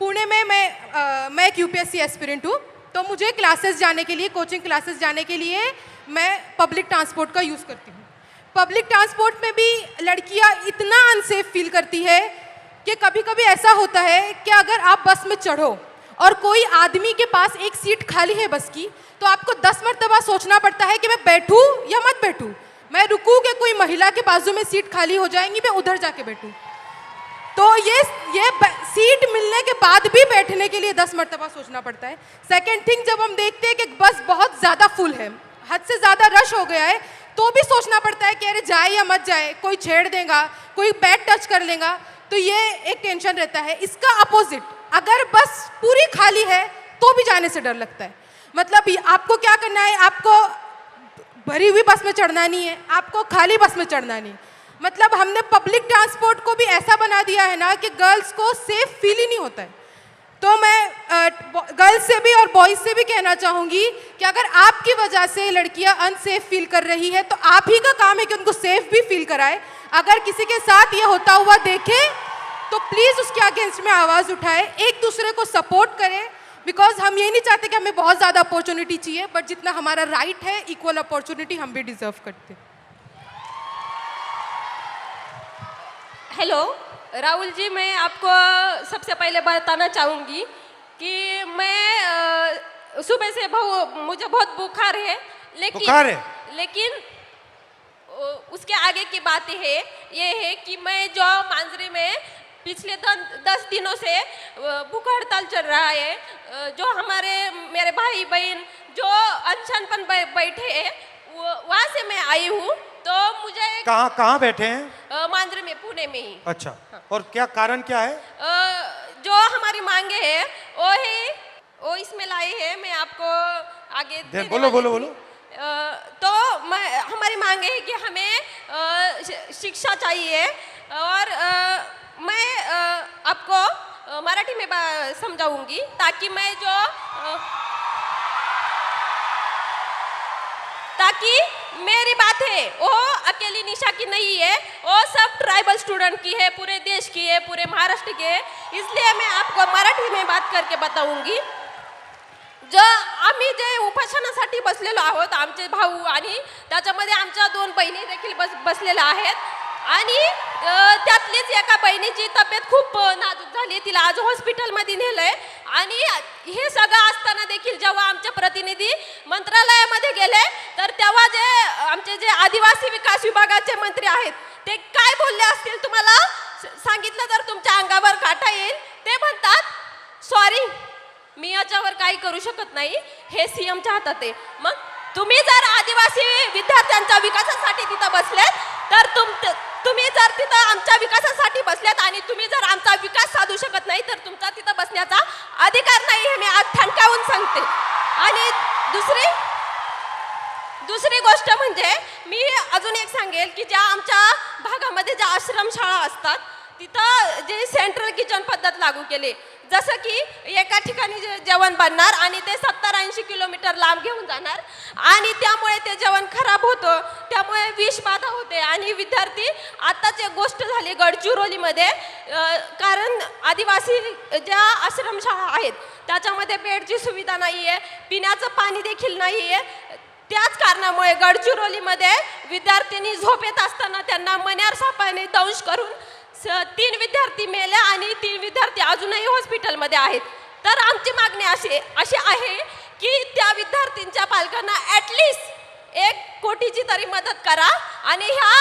पुणे में मैं एक UPSC एस्पिरेंट हूँ, तो मुझे क्लासेस जाने के लिए, कोचिंग क्लासेस जाने के लिए मैं पब्लिक ट्रांसपोर्ट का यूज़ करती हूँ। पब्लिक ट्रांसपोर्ट में भी लड़कियाँ इतना अनसेफ फील करती है कि कभी कभी ऐसा होता है कि अगर आप बस में चढ़ो और कोई आदमी के पास एक सीट खाली है बस की, तो आपको 10 मरतबा सोचना पड़ता है कि मैं बैठूं या मत बैठूं, मैं रुकूं कि कोई महिला के बाजू में सीट खाली हो जाएंगी, मैं उधर जाके बैठूं। तो ये सीट मिलने के बाद भी बैठने के लिए 10 मरतबा सोचना पड़ता है। सेकेंड थिंग, जब हम देखते हैं कि बस बहुत ज़्यादा फुल है, हद से ज़्यादा रश हो गया है, तो भी सोचना पड़ता है कि अरे जाए या मत जाए, कोई छेड़ देगा, कोई बैग टच कर लेगा, तो ये एक टेंशन रहता है। इसका अपोजिट, अगर बस पूरी खाली है तो भी जाने से डर लगता है। मतलब आपको क्या करना है, आपको भरी हुई बस में चढ़ना नहीं है, आपको खाली बस में चढ़ना नहीं। मतलब हमने पब्लिक ट्रांसपोर्ट को भी ऐसा बना दिया है ना कि गर्ल्स को सेफ फील ही नहीं होता है। तो मैं गर्ल्स से भी और बॉयज़ से भी कहना चाहूँगी कि अगर आपकी वजह से लड़कियाँ अनसेफ फील कर रही है तो आप ही का काम है कि उनको सेफ भी फील कराए। अगर किसी के साथ ये होता हुआ देखें तो प्लीज़ उसके अगेंस्ट में आवाज़ उठाए, एक दूसरे को सपोर्ट करें, बिकॉज हम ये नहीं चाहते कि हमें बहुत ज़्यादा अपॉर्चुनिटी चाहिए, बट जितना हमारा राइट है इक्वल अपॉर्चुनिटी हम भी डिजर्व करते हैं। हेलो राहुल जी, मैं आपको सबसे पहले बताना चाहूँगी कि मैं सुबह से मुझे बहुत बुखार है, लेकिन उसके आगे की बात ये है कि मैं जो मांजरी में पिछले 10 दिनों से भूख हड़ताल चल रहा है, जो मेरे भाई बहन जो अनशन पर बैठे हैं वहाँ से मैं आई हूँ। तो मुझे कहाँ बैठे हैं? मांजरी में, पुणे में ही। अच्छा, और क्या कारण क्या है? जो हमारी मांगे है वो इसमें लाए हैं, मैं आपको आगे देने बोलो वाली बोलो थी। बोलो। तो हमारी मांग है कि हमें शिक्षा चाहिए और मैं आपको मराठी में समझाऊंगी ताकि मैं जो ताकि मेरी बात है वो अकेली निशा की नहीं है, वो सब ट्राइबल स्टूडेंट की है, पूरे देश की है, पूरे महाराष्ट्र की है। इसलिए मैं आपको मराठी में बात करके बताऊंगी। जो आम्ही जे उपोषणासाठी बसलेलो आहोत, आमचे भाऊ आणि त्याच्यामध्ये आमच्या 2 बहिणी देखील बसलेल्या आहेत आणि त्यातलीच एका बहिणीची तब्येत खूप नाजूक झाली, तिला आज हॉस्पिटलमध्ये नेलंय आणि हे सगळं असताना देखील जेव्हा आमचे प्रतिनिधी मंत्रालयामध्ये गेले तर तेव्हा जे आमचे जे आदिवासी विकास विभागाचे मंत्री आहेत ते काय बोलले असतील तुम्हाला सांगितलं तर तुमच्या अंगावर काटा येईल। ते म्हणतात सॉरी मी याच्यावर काही करू शकत नाही, हे सीएमच्या हातात आहे। मग तुम्ही जर आदिवासी विद्यार्थ्यांच्या विकासासाठी तिथं बसलेत तर तुम्ही जर तिथं आमच्या विकासासाठी बसलेत आणि तुम्ही जर आमचा विकास साधू शकत नाही तर तुमचा तिथं बसण्याचा अधिकार नाही, हे मी आज ठणकावून सांगते। आणि दुसरी गोष्ट म्हणजे मी अजून एक सांगेल की ज्या आमच्या भागामध्ये ज्या आश्रमशाळा असतात तिथं जे सेंट्रल किचन पद्धत लागू केली, जसं की एका ठिकाणी जेवण बनणार आणि ते 70-80 किलोमीटर लांब घेऊन जाणार आणि त्यामुळे ते जेवण खराब होतं, त्यामुळे विषबाधा होते आणि विद्यार्थी आत्ताच एक गोष्ट झाली गडचिरोलीमध्ये, कारण आदिवासी ज्या आश्रमशाळा आहेत त्याच्यामध्ये बेडची सुविधा नाही आहे, पिण्याचं पाणी देखील नाही आहे। त्याच कारणामुळे गडचिरोलीमध्ये विद्यार्थ्यांनी झोपेत असताना त्यांना मण्यार सापाने दंश करून 3 विद्यार्थी मेले आणि 3 विद्यार्थी अजूनही हॉस्पिटलमध्ये आहेत। तर आमची मागणी अशी आहे की त्या विद्यार्थ्यांच्या पालकांना ॲटलिस्ट 1 कोटीची तरी मदत करा आणि ह्या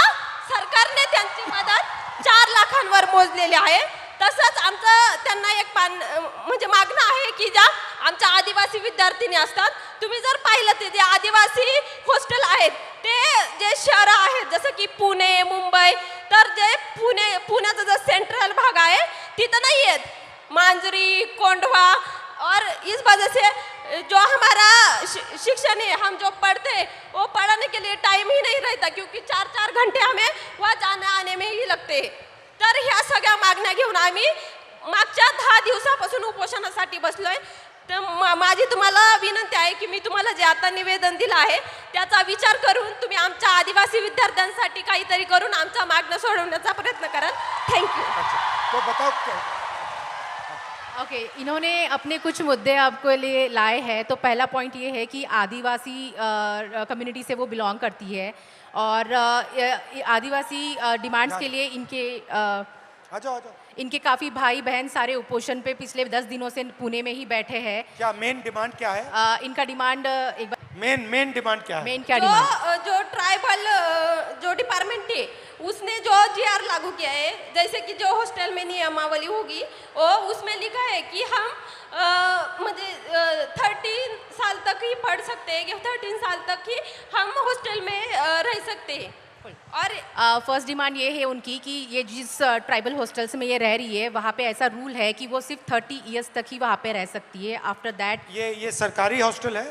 सरकारने त्यांची मदत 4 लाखांवर मोजलेली आहे। तसंच आमचं त्यांना एक म्हणजे मागणं आहे की ज्या आमच्या आदिवासी विद्यार्थिनी असतात, तुम्ही जर पाहिलं ते जे आदिवासी हॉस्टेल आहेत ते जे शहरं आहेत जसं की पुणे मुंबई, तर जे पुण्याचा जो सेंट्रल भाग आहे तिथं नाही आहेत, मांजरी कोंढवा, और इस वजह से जो हमारा शिक्षण है, हम जो पढ़ते वो पढ़ाने के लिए टाइम ही नहीं रहता क्योंकि 4-4 घंटे हमें वहाँ जाने आने में ही लगते। तर ह्या सगळ्या मागण्या घेऊन आम्ही मागच्या 10 दिवसापासून उपोषणासाठी बसलोय। तर माझी तुम्हाला विनंती आहे की मी तुम्हाला जे आता निवेदन दिलं आहे त्याचा विचार करून तुम्ही आमच्या आदिवासी विद्यार्थ्यांसाठी काहीतरी करून आमच्या मागण्या सोडवण्याचा प्रयत्न कराल। थँक्यू। तो बताओ ओके, इन्होंने अपने कुछ मुद्दे आपके लिए लाए हैं। तो पहला पॉइंट ये है कि आदिवासी कम्युनिटी से वो बिलोंग करती है और आदिवासी डिमांड्स के लिए आ जाओ इनके काफ़ी भाई बहन सारे उपोषण पे पिछले 10 दिनों से पुणे में ही बैठे हैं। क्या मेन डिमांड क्या है? इनका डिमांड एक बार मेन डिमांड क्या है? मेन क्या डिमांड जो ट्राइबल जो डिपार्टमेंट है उसने जो जीआर लागू किया है, जैसे कि जो हॉस्टल में नियमावली होगी वो उसमें लिखा है कि हम म्हणजे 13 साल तक ही पढ़ सकते हैं, 13 साल तक ही हम हॉस्टल में रह सकते हैं। और फर्स्ट डिमांड ये है उनकी कि ये जिस ट्राइबल हॉस्टल्स में ये रह रही है वहाँ पे ऐसा रूल है कि वो सिर्फ 30 इयर्स तक ही वहाँ पे रह सकती है। आफ्टर दैट ये सरकारी हॉस्टल है?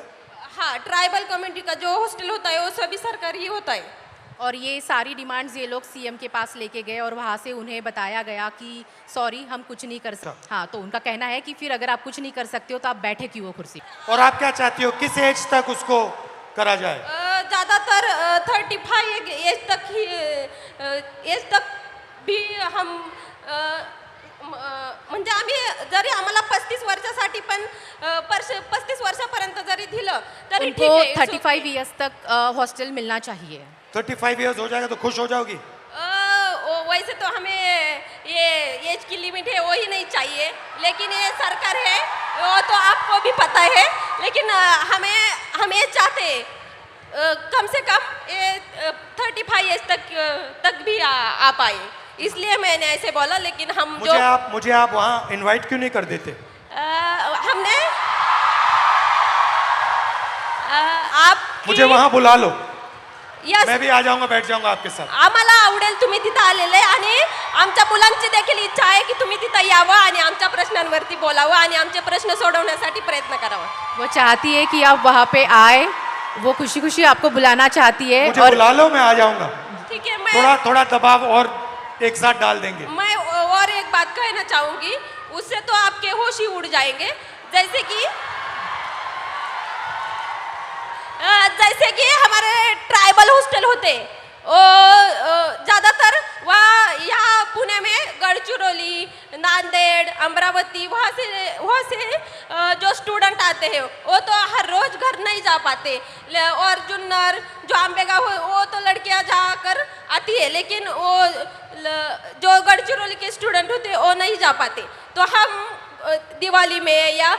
हाँ, ट्राइबल कम्युनिटी का जो हॉस्टल होता है वो सभी सरकारी होता है। और ये सारी डिमांड्स ये लोग सीएम के पास लेके गए और वहाँ से उन्हें बताया गया कि सॉरी हम कुछ नहीं कर सकते। हाँ, तो उनका कहना है कि फिर अगर आप कुछ नहीं कर सकते हो तो आप बैठे क्यों हो कुर्सी। और आप क्या चाहती हो, किस एज तक उसको करा जाए? ज़्यादातर 35 एज तक भी हम म्हणजे आम्ही जरी आम्हाला 35 वर्षासाठी पण 35 वर्षापर्यंत जरी दिलं तरी ठीक उनको है। 35 इयर्स तक हॉस्टल मिलना चाहिए। 35 इयर्स हो जाएगा तो खुश हो जाओगी? वैसे तो हमें ये एज की लिमिट है वो ही नहीं चाहिए, लेकिन ये सरकार है वो तो आपको भी पता है, लेकिन हम ये चाहते हैं कम से कम ये 35 एज तक भी आ पाए, इसलिए मैंने ऐसे बोला। लेकिन हम मुझे आप वहाँ इनवाइट क्यों नहीं कर देते? हमने आप मुझे वहाँ बुला लो। Yes. मैं भी आ जाऊंगा, बैठ जाऊंगा आपके साथ. आम्हाला आवडेल तुम्ही तिथं आलेले आणि आमच्या मुलांची देखील इच्छा आहे की तुम्ही तिथं यावं आणि आमच्या प्रश्नांवरती बोलावं आणि आमचे प्रश्न सोडवण्यासाठी प्रयत्न करावा. वो चाहती है कि आप वहाँ पे आए, वो खुशी खुशी आपको बुलाना चाहती है. मुझे बुला लो, मैं आ जाऊंगा. ठीक है, थोड़ा थोड़ा दबाव और एक साथ डाल देंगे. मैं और एक बात कहना चाहूंगी, उससे तो आपके होश ही उड़ जाएंगे. जैसे कि हमारे ट्राइबल हॉस्टल होते ज़्यादातर वहाँ यहाँ पुणे में गढ़चिरौली, नांदेड़, अमरावती वहाँ से जो स्टूडेंट आते हैं वो तो हर रोज़ घर नहीं जा पाते. और जुन्नर जो आंबेगांव वो तो लड़कियाँ जाकर आती है, लेकिन वो जो गढ़चिरौली के स्टूडेंट होते वो नहीं जा पाते. तो हम दिवाली में या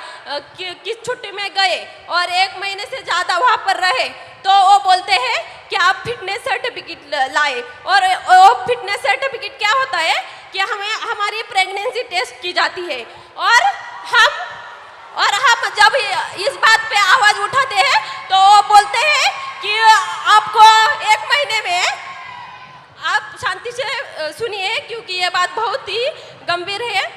किस छुट्टी में गए और 1 महीने से ज़्यादा वहाँ पर रहे तो वो बोलते हैं कि आप फिटनेस सर्टिफिकेट लाए. और वो फिटनेस सर्टिफिकेट क्या होता है कि हमें हमारी प्रेगनेंसी टेस्ट की जाती है. और हम जब इस बात पे आवाज़ उठाते हैं तो वो बोलते हैं कि आपको 1 महीने में, आप शांति से सुनिए क्योंकि ये बात बहुत ही गंभीर है.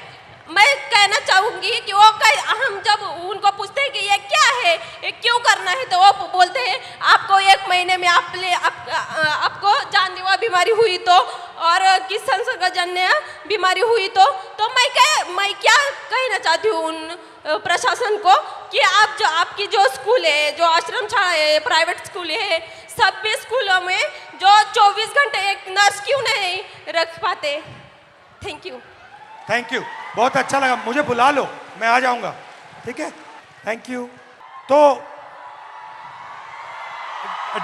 मैं कहना चाहूँगी कि हम जब उनको पूछते हैं कि ये क्या है, ये क्यों करना है, तो वो बोलते हैं आपको 1 महीने में आपको जानलेवा बीमारी हुई तो और किस संसर्गजन्य बीमारी हुई तो मैं क्या कहना चाहती हूँ उन प्रशासन को कि आपकी जो स्कूल है, जो आश्रम शाला है, प्राइवेट स्कूल है, सभी स्कूलों में जो 24 घंटे एक नर्स क्यों नहीं रख पाते. Thank you. थैंक यू, बहुत अच्छा लगा. मुझे बुला लो, मैं आ जाऊंगा. ठीक है, थैंक यू. तो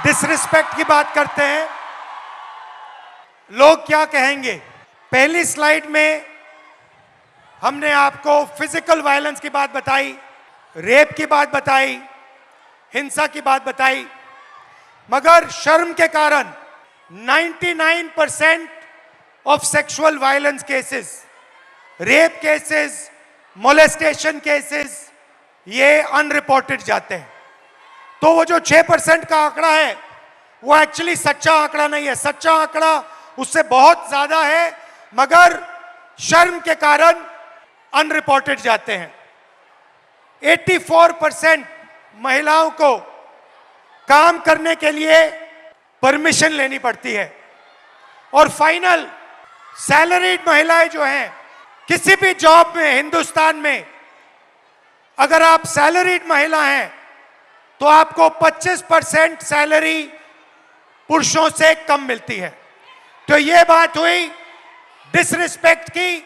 डिसरिस्पेक्ट की बात करते हैं. लोग क्या कहेंगे. पहली स्लाइड में हमने आपको फिजिकल वायलेंस की बात बताई, रेप की बात बताई, हिंसा की बात बताई, मगर शर्म के कारण 99% of sexual violence cases, rape cases, molestation cases, ये अनरिपोर्टेड जाते हैं. तो वो जो 6% का आंकड़ा है वो एक्चुअली सच्चा आंकड़ा नहीं है. सच्चा आंकड़ा उससे बहुत ज्यादा है, मगर शर्म के कारण अनरिपोर्टेड जाते हैं. 84% महिलाओं को काम करने के लिए परमिशन लेनी पड़ती है. और फाइनल सैलरीड महिलाएं जो हैं, किसी भी जॉब में हिंदुस्तान में अगर आप सैलरीड महिला हैं तो आपको 25% सैलरी पुरुषों से कम मिलती है. तो ये बात हुई डिसरिस्पेक्ट की.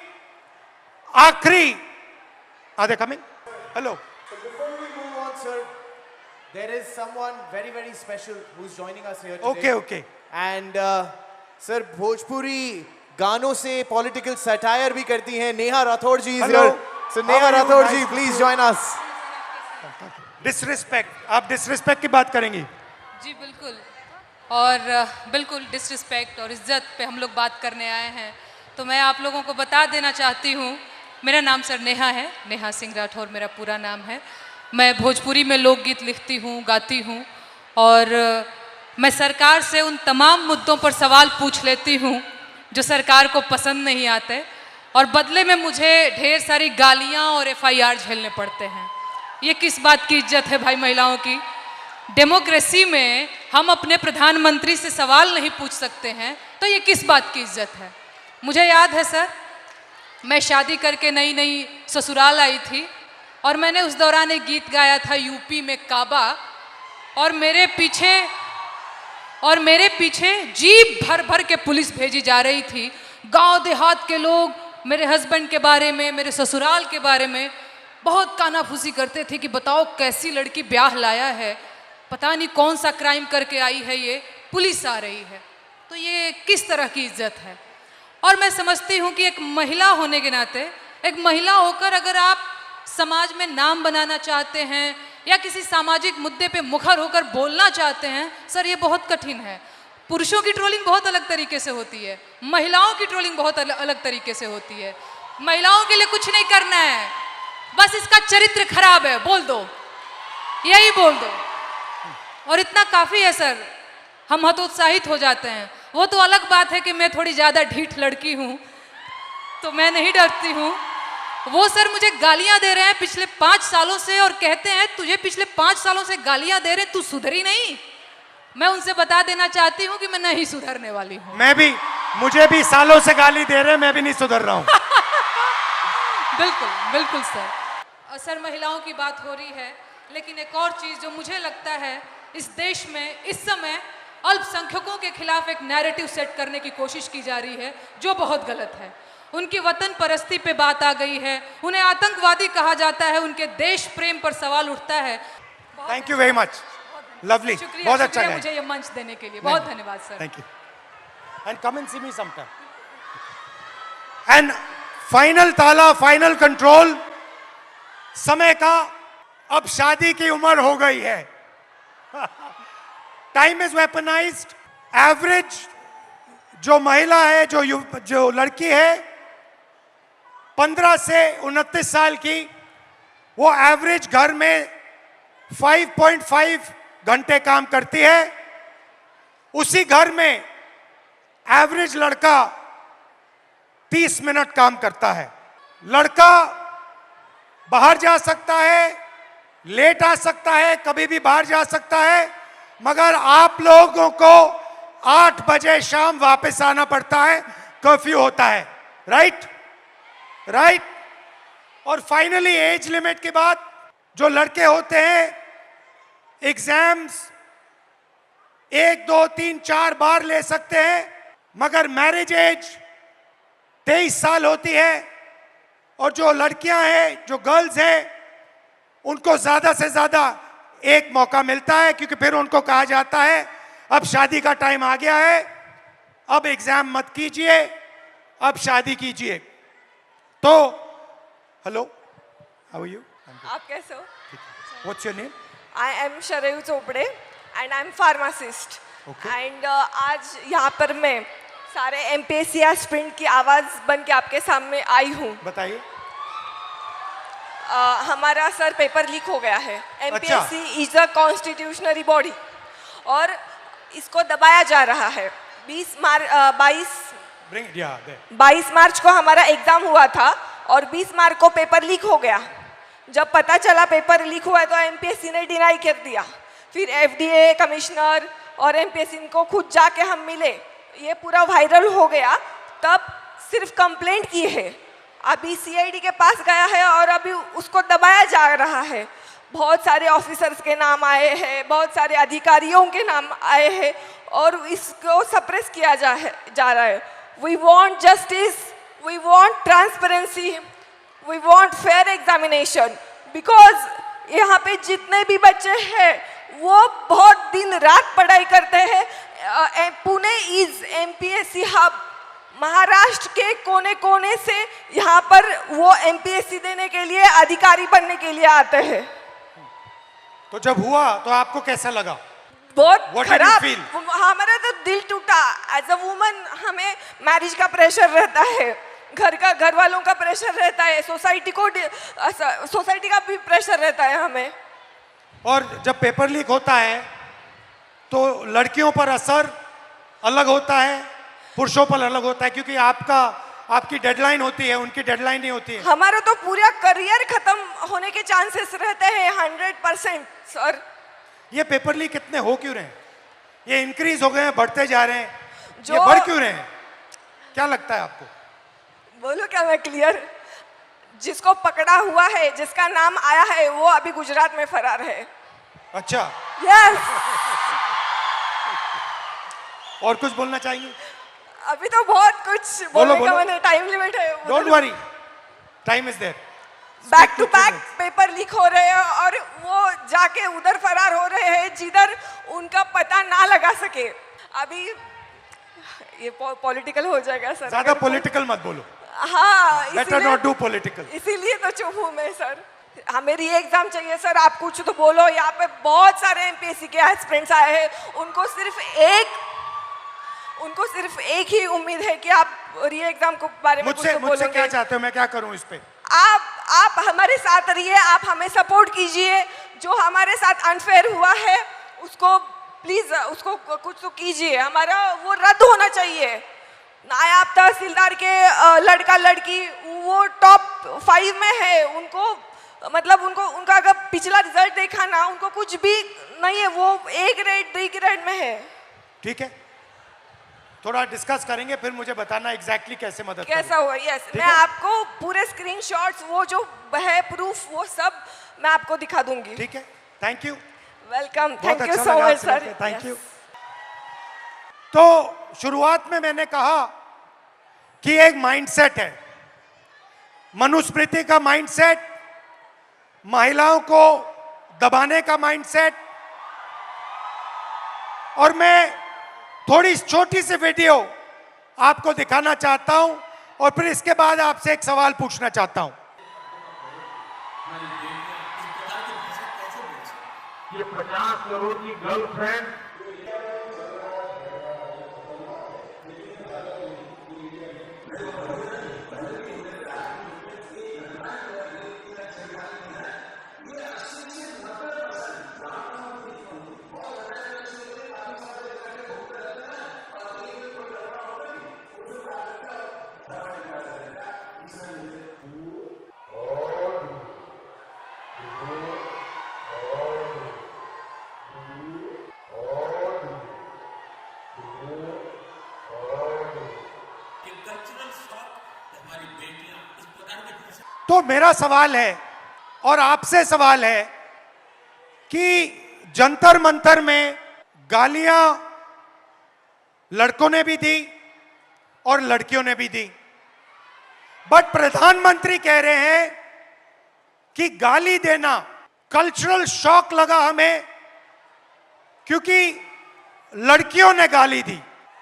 आखिरी are they coming? Hello. So before we move on, sir, there is someone very, very special who's joining us here today. Okay. And sir, Bhojpuri गानों से पॉलिटिकल सटायर भी करती हैं. Neha Rathore ji is here. So Neha Rathore ji, please join us. Disrespect, आप disrespect की बात करेंगी? जी बिल्कुल. और बिल्कुल डिसरिस्पेक्ट और इज्जत पे हम लोग बात करने आए हैं. तो मैं आप लोगों को बता देना चाहती हूँ, मेरा नाम सर नेहा है, नेहा सिंह राठौर मेरा पूरा नाम है. मैं भोजपुरी में लोकगीत लिखती हूँ, गाती हूँ और मैं सरकार से उन तमाम मुद्दों पर सवाल पूछ लेती हूँ जो सरकार को पसंद नहीं आते और बदले में मुझे ढेर सारी गालियाँ और FIR झेलने पड़ते हैं. ये किस बात की इज्जत है भाई महिलाओं की? डेमोक्रेसी में हम अपने प्रधानमंत्री से सवाल नहीं पूछ सकते हैं तो ये किस बात की इज्जत है? मुझे याद है सर, मैं शादी करके नई नई ससुराल आई थी और मैंने उस दौरान एक गीत गाया था यूपी में काबा, और मेरे पीछे जीप भर भर के पुलिस भेजी जा रही थी. गांव देहात के लोग मेरे हस्बैंड के बारे में, मेरे ससुराल के बारे में बहुत कानाफूसी करते थे कि बताओ कैसी लड़की ब्याह लाया है, पता नहीं कौन सा क्राइम करके आई है, ये पुलिस आ रही है. तो ये किस तरह की इज्जत है? और मैं समझती हूँ कि एक महिला होने के नाते, एक महिला होकर अगर आप समाज में नाम बनाना चाहते हैं या किसी सामाजिक मुद्दे पे मुखर होकर बोलना चाहते हैं, सर ये बहुत कठिन है. पुरुषों की ट्रोलिंग बहुत अलग तरीके से होती है, महिलाओं की ट्रोलिंग बहुत अलग तरीके से होती है. महिलाओं के लिए कुछ नहीं करना है, बस इसका चरित्र खराब है बोल दो, यही बोल दो और इतना काफ़ी है सर. हम हतोत्साहित हो जाते हैं। वो तो अलग बात है कि मैं थोड़ी ज़्यादा ढीठ लड़की हूँ, तो मैं नहीं डरती हूँ। वो सर मुझे गालियाँ दे रहे हैं पिछले 5 सालों से और कहते हैं तुझे पिछले 5 सालों से गालियाँ दे रहे, तू सुधरी नहीं। मैं उनसे बता देना चाहती हूँ कि मैं नहीं सुधरने वाली हूँ। मुझे भी सालों से गाली दे रहे हैं, मैं भी नहीं सुधर रहा हूँ। बिल्कुल बिल्कुल सर। और सर महिलाओं की बात हो रही है, लेकिन एक और चीज़ जो मुझे लगता है इस देश में इस समय अल्पसंख्यकों के खिलाफ एक नैरेटिव सेट करने की कोशिश की जा रही है जो बहुत गलत है। उनकी वतन परस्ती पे बात आ गई है, उन्हें आतंकवादी कहा जाता है, उनके देश प्रेम पर सवाल उठता है। Thank you very much, lovely, शुक्रिया, बहुत अच्छा शुक्रिया मुझे ये मंच देने के लिए, बहुत धन्यवाद sir. Thank you and come and see me sometime. And final ताला, फाइनल कंट्रोल, समय का अब शादी की उम्र हो गई है। Time is weaponised. एवरेज जो महिला है, जो लड़की है 15 से 29 साल की, वो एवरेज घर में 5.5 घंटे काम करती है। उसी घर में एवरेज लड़का 30 मिनट काम करता है। लड़का बाहर जा सकता है, लेट आ सकता है, कभी भी बाहर जा सकता है, मगर आप लोगों को 8 बजे शाम वापस आना पड़ता है, कर्फ्यू होता है। Right right. और फाइनली एज लिमिट के बाद जो लड़के होते हैं एग्जाम्स 1, 2, 3, 4 बार ले सकते हैं, मगर मैरिज एज 23 साल होती है। और जो लड़कियां हैं, जो गर्ल्स हैं, उनको ज्यादा से ज्यादा एक मौका मिलता है, क्योंकि फिर उनको कहा जाता है अब शादी का टाइम आ गया है, अब एग्जाम मत कीजिए, अब शादी कीजिए। तो हेलो, हाउ आर यू? आप कैसे हो? What's your name? I am Sharayu Chopde and I am pharmacist. And आज यहाँ पर मैं सारे एमपीएससी एस्पिरेंट की आवाज़ बन के आपके सामने आई हूँ। बताइए। हमारा सर पेपर लीक हो गया है। एमपीएससी इज अ कॉन्स्टिट्यूशनरी बॉडी और इसको दबाया जा रहा है। 22 मार्च को हमारा एग्जाम हुआ था और 20 मार्च को पेपर लीक हो गया। जब पता चला पेपर लीक हुआ है तो एमपीएससी ने डिनाई कर दिया। फिर एफडीए कमिश्नर और एमपीएससी को खुद जाके हम मिले, ये पूरा वायरल हो गया। तब सिर्फ कंप्लेंट की है, अभी सीआईडी के पास गया है और अभी उसको दबाया जा रहा है। बहुत सारे ऑफिसर्स के नाम आए हैं, बहुत सारे अधिकारियों के नाम आए हैं और इसको सप्रेस किया जा रहा है। We want justice, we want transparency, we want fair examination, because यहाँ पे जितने भी बच्चे हैं वो बहुत दिन रात पढ़ाई करते हैं। Pune is MPSC hub. Maharashtra के कोने कोने से यहाँ पर वो एमपीएससी देने के लिए, अधिकारी बनने के लिए आते हैं। तो जब हुआ तो आपको कैसा लगा? बहुत खराब। हमारा तो दिल टूटा। एज अ वुमन हमें मैरिज का प्रेशर रहता है, घर वालों का प्रेशर रहता है, सोसाइटी का भी प्रेशर रहता है हमें। और जब पेपर लीक होता है तो लड़कियों पर असर अलग होता है, पुरुषों पर अलग होता है, क्योंकि आपकी डेडलाइन होती है, उनकी डेडलाइन नहीं होती है। हमारा तो पूरा करियर खत्म होने के चांसेस रहते हैं 100%। सर ये पेपर लीक कितने हो क्यों रहे हैं? ये इंक्रीज हो गए हैं, बढ़ते जा रहे हैं, ये बढ़ क्यों रहे हैं? क्या लगता है आपको? बोलो क्या मैं क्लियर? जिसको पकड़ा हुआ है, जिसका नाम आया है, वो अभी गुजरात में फरार है। अच्छा। यस। और कुछ बोलना चाहिए? अभी तो बहुत कुछ बोलने का मैंने, टाइम लिमिट है। Don't worry, time is there. Back to back paper leak हो रहे हैं और वो जाके उधर फरार हो रहे हैं जिधर उनका पता ना लगा सके। अभी ये पॉलिटिकल हो जाएगा सर। ज्यादा पॉलिटिकल मत बोलो। हाँ, बेटर नॉट डू पॉलिटिकल। इसीलिए तो चुप हूँ मैं सर। हमें री एग्जाम चाहिए सर, आप कुछ तो बोलो। यहाँ पे बहुत सारे एमपीएससी के एस्पिरेंट्स आए हैं, उनको सिर्फ एक ही उम्मीद है कि आप री एग्जाम के बारे में कुछ तो बोलोगे। मुझसे क्या चाहते हो, मैं क्या करूं इस पे? आप हमारे साथ रहिए, आप हमें सपोर्ट कीजिए। जो हमारे साथ अनफेयर हुआ है उसको प्लीज उसको कुछ तो कीजिए, हमारा वो रद्द होना चाहिए। नायब तहसीलदार के लड़का लड़की वो टॉप 5 में है, उनको मतलब उनका अगर पिछला रिजल्ट देखा ना, उनको कुछ भी नहीं है, वो A ग्रेड B ग्रेड में है। ठीक है, थोड़ा डिस्कस करेंगे, फिर मुझे बताना एग्जैक्टली कैसे मदद कैसा करूं। हुआ? यस, ठीक मैं है? आपको पूरे स्क्रीनशॉट्स वो जो है प्रूफ वो सब मैं आपको दिखा दूंगी। ठीक है, थैंक यू। वेलकम, बहुत थैंक यू अच्छा सो लगा मच आपसे सर। मिलके, थैंक यू। तो शुरुआत में मैंने कहा कि एक माइंडसेट है, मनुस्मृति का माइंडसेट, महिलाओं को दबाने का माइंडसेट, और मैं थोड़ी छोटी सी वीडियो आपको दिखाना चाहता हूं और फिर इसके बाद आपसे एक सवाल पूछना चाहता हूं। ये 50 करोड़ की गर्लफ्रेंड तो मेरा सवाल है और आपसे सवाल है कि जंतर मंतर में गालियां लड़कों ने भी दी और लड़कियों ने भी दी, बट प्रधानमंत्री कह रहे हैं कि गाली देना कल्चरल शॉक लगा हमें, क्योंकि लड़कियों ने गाली दी।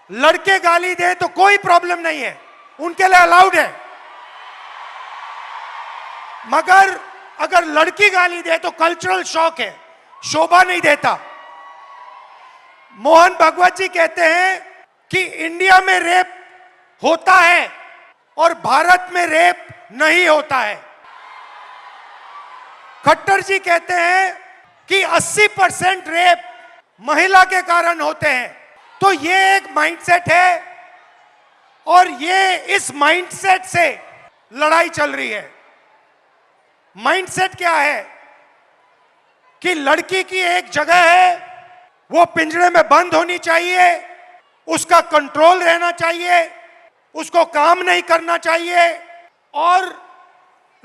लड़के गाली दे तो कोई प्रॉब्लम नहीं है, उनके लिए अलाउड है, मगर अगर लड़की गाली दे तो कल्चरल शॉक है, शोभा नहीं देता। मोहन भागवत जी कहते हैं कि इंडिया में रेप होता है और भारत में रेप नहीं होता है। खट्टर जी कहते हैं कि 80% रेप महिला के कारण होते हैं। तो ये एक माइंडसेट है और ये इस माइंडसेट से लड़ाई चल रही है। माइंडसेट क्या है कि लड़की की एक जगह है, वो पिंजरे में बंद होनी चाहिए, उसका कंट्रोल रहना चाहिए, उसको काम नहीं करना चाहिए और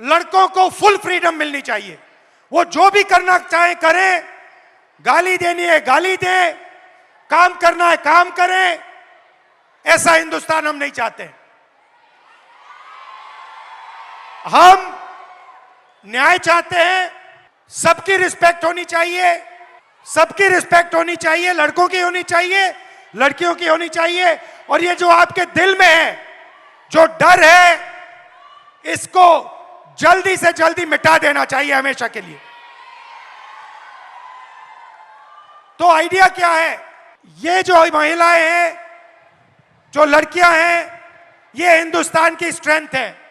लड़कों को फुल फ्रीडम मिलनी चाहिए। वो जो भी करना चाहे करें, गाली देनी है गाली दें, काम करना है काम करें। ऐसा हिंदुस्तान हम नहीं चाहते। हम न्याय चाहते हैं, सबकी रिस्पेक्ट होनी चाहिए, सबकी रिस्पेक्ट होनी चाहिए, लड़कों की होनी चाहिए, लड़कियों की होनी चाहिए। और ये जो आपके दिल में है, जो डर है, इसको जल्दी से जल्दी मिटा देना चाहिए हमेशा के लिए। तो आइडिया क्या है? ये जो महिलाएं हैं, जो लड़कियां हैं, ये हिंदुस्तान की स्ट्रेंथ है।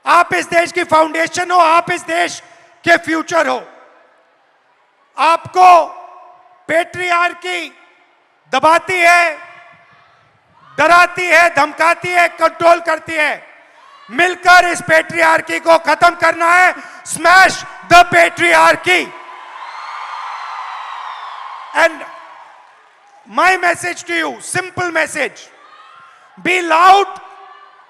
आप इस देश की फाउंडेशन हो, आप इस देश के फ्यूचर हो। आपको पेट्रियार्की दबाती है, डराती है, धमकाती है, कंट्रोल करती है। मिलकर इस पेट्रियार्की को खत्म करना है। Smash the patriarchy. And my message to you, simple message, be loud,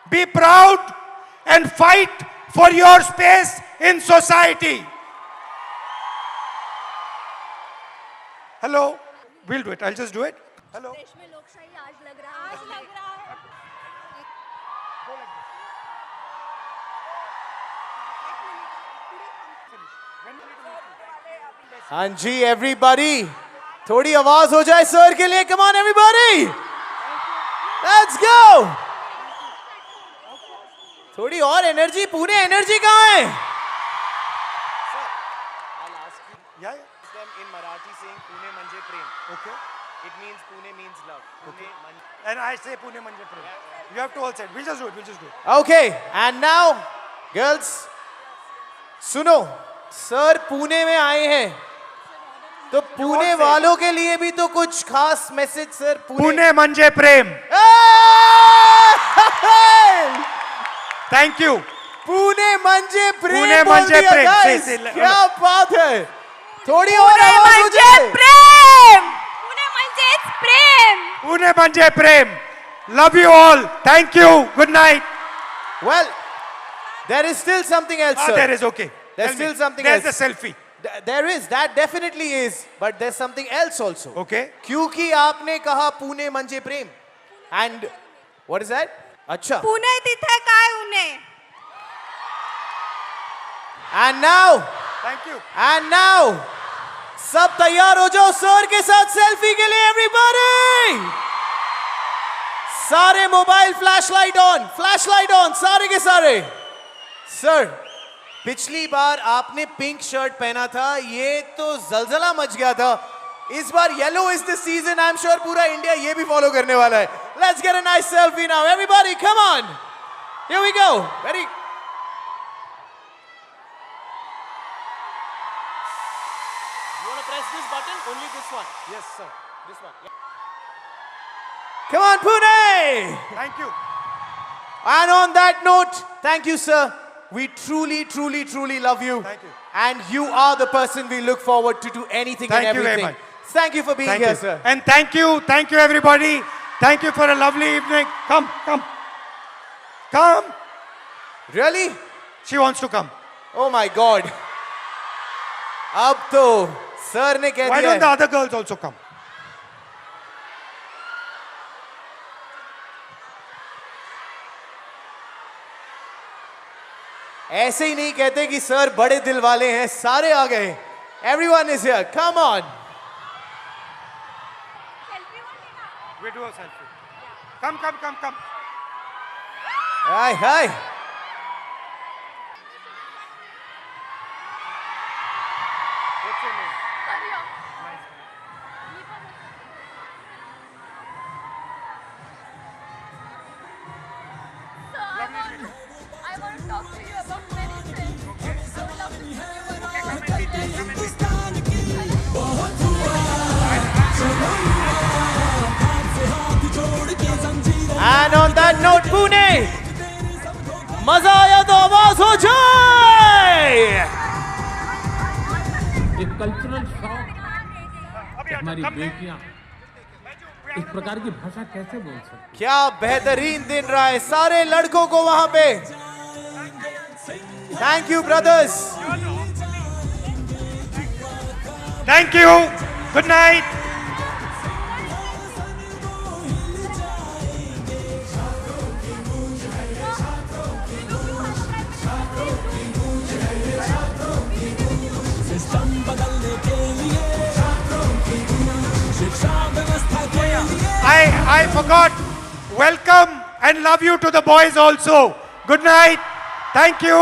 be proud and fight for your space in society. Hello, we'll do it. I'll just do it. Hello. हाँ जी everybody, थोड़ी आवाज हो जाए sir के लिए। Come on everybody, let's go. थोड़ी और energy. Pune energy कहाँ है? Yeah. In Marathi saying Pune manje prem. Okay. It means Pune means love. Okay. And I say Pune Manje Prem. You have to all say it. We'll just do it. We'll just do it. Okay, and now girls, सुनो, sir Pune में आए हैं तो पुणे वालों के लिए भी तो कुछ खास message sir. Pune manje prem. Thank you. Pune मंजे प्रेम. पुणे बोल मंजे दिया, प्रेम. guys. से- क्या बात है. थोड़ी और पुणे आवाज म्हणजे मुझे. प्रेम. पुणे म्हणजेच प्रेम. Pune manje prem. Love you all. Thank you. Good night. Well, there is still something else, sir. There is okay. There's Tell me. still something There's else. the selfie. There is, that definitely is, but there's something else also. Okay. क्योंकि आपने कहा पुणे मंजे प्रेम. And what is that? अच्छा. पुणे तिथे काय उने. And now, Thank you. and now, सब तैयार हो जाओ सर के साथ सेल्फी के लिए एवरीबॉडी. सारे मोबाइल फ्लैशलाइट ऑन, सारे के सारे. सर, पिछली बार आपने पिंक शर्ट पहना था, ये तो जलजला मच गया था. इस बार yellow is the season. I am sure पूरा इंडिया ये भी फॉलो करने वाला है. Let's get a nice selfie now everybody. Come on, here we go. Very. You want to press this button? Only this one. Yes, sir. This one. Yeah. Come on, Pune! Thank you. And on that note, thank you, sir. We truly, truly, truly love you. Thank you. And you are the person we look forward to do anything Thank and you very everything. much. Thank you for being Thank here, you. sir. And thank you everybody. Thank you for a lovely evening. Come. Come. Really? She wants to come. Oh my God. अब तो sir ने कह Why दिया don't the है. other girls also come? ऐसे ही नहीं कहते कि सर बड़े दिल वाले हैं. सारे आ गए. Everyone is here. Come on. We do a selfie. Come. Hi. What's your name? I want to talk to you about many things. I would love to meet you. And on that note, Pune, मजा आया तो आवाज हो जाए. एक cultural shock. हमारी बेटियां इस प्रकार की भाषा कैसे बोल सकती. क्या बेहतरीन दिन रहा है सारे लड़कों को वहां पे. Thank you brothers. Thank you. Good night. I forgot. Welcome and love you to the boys also. Good night. Thank you.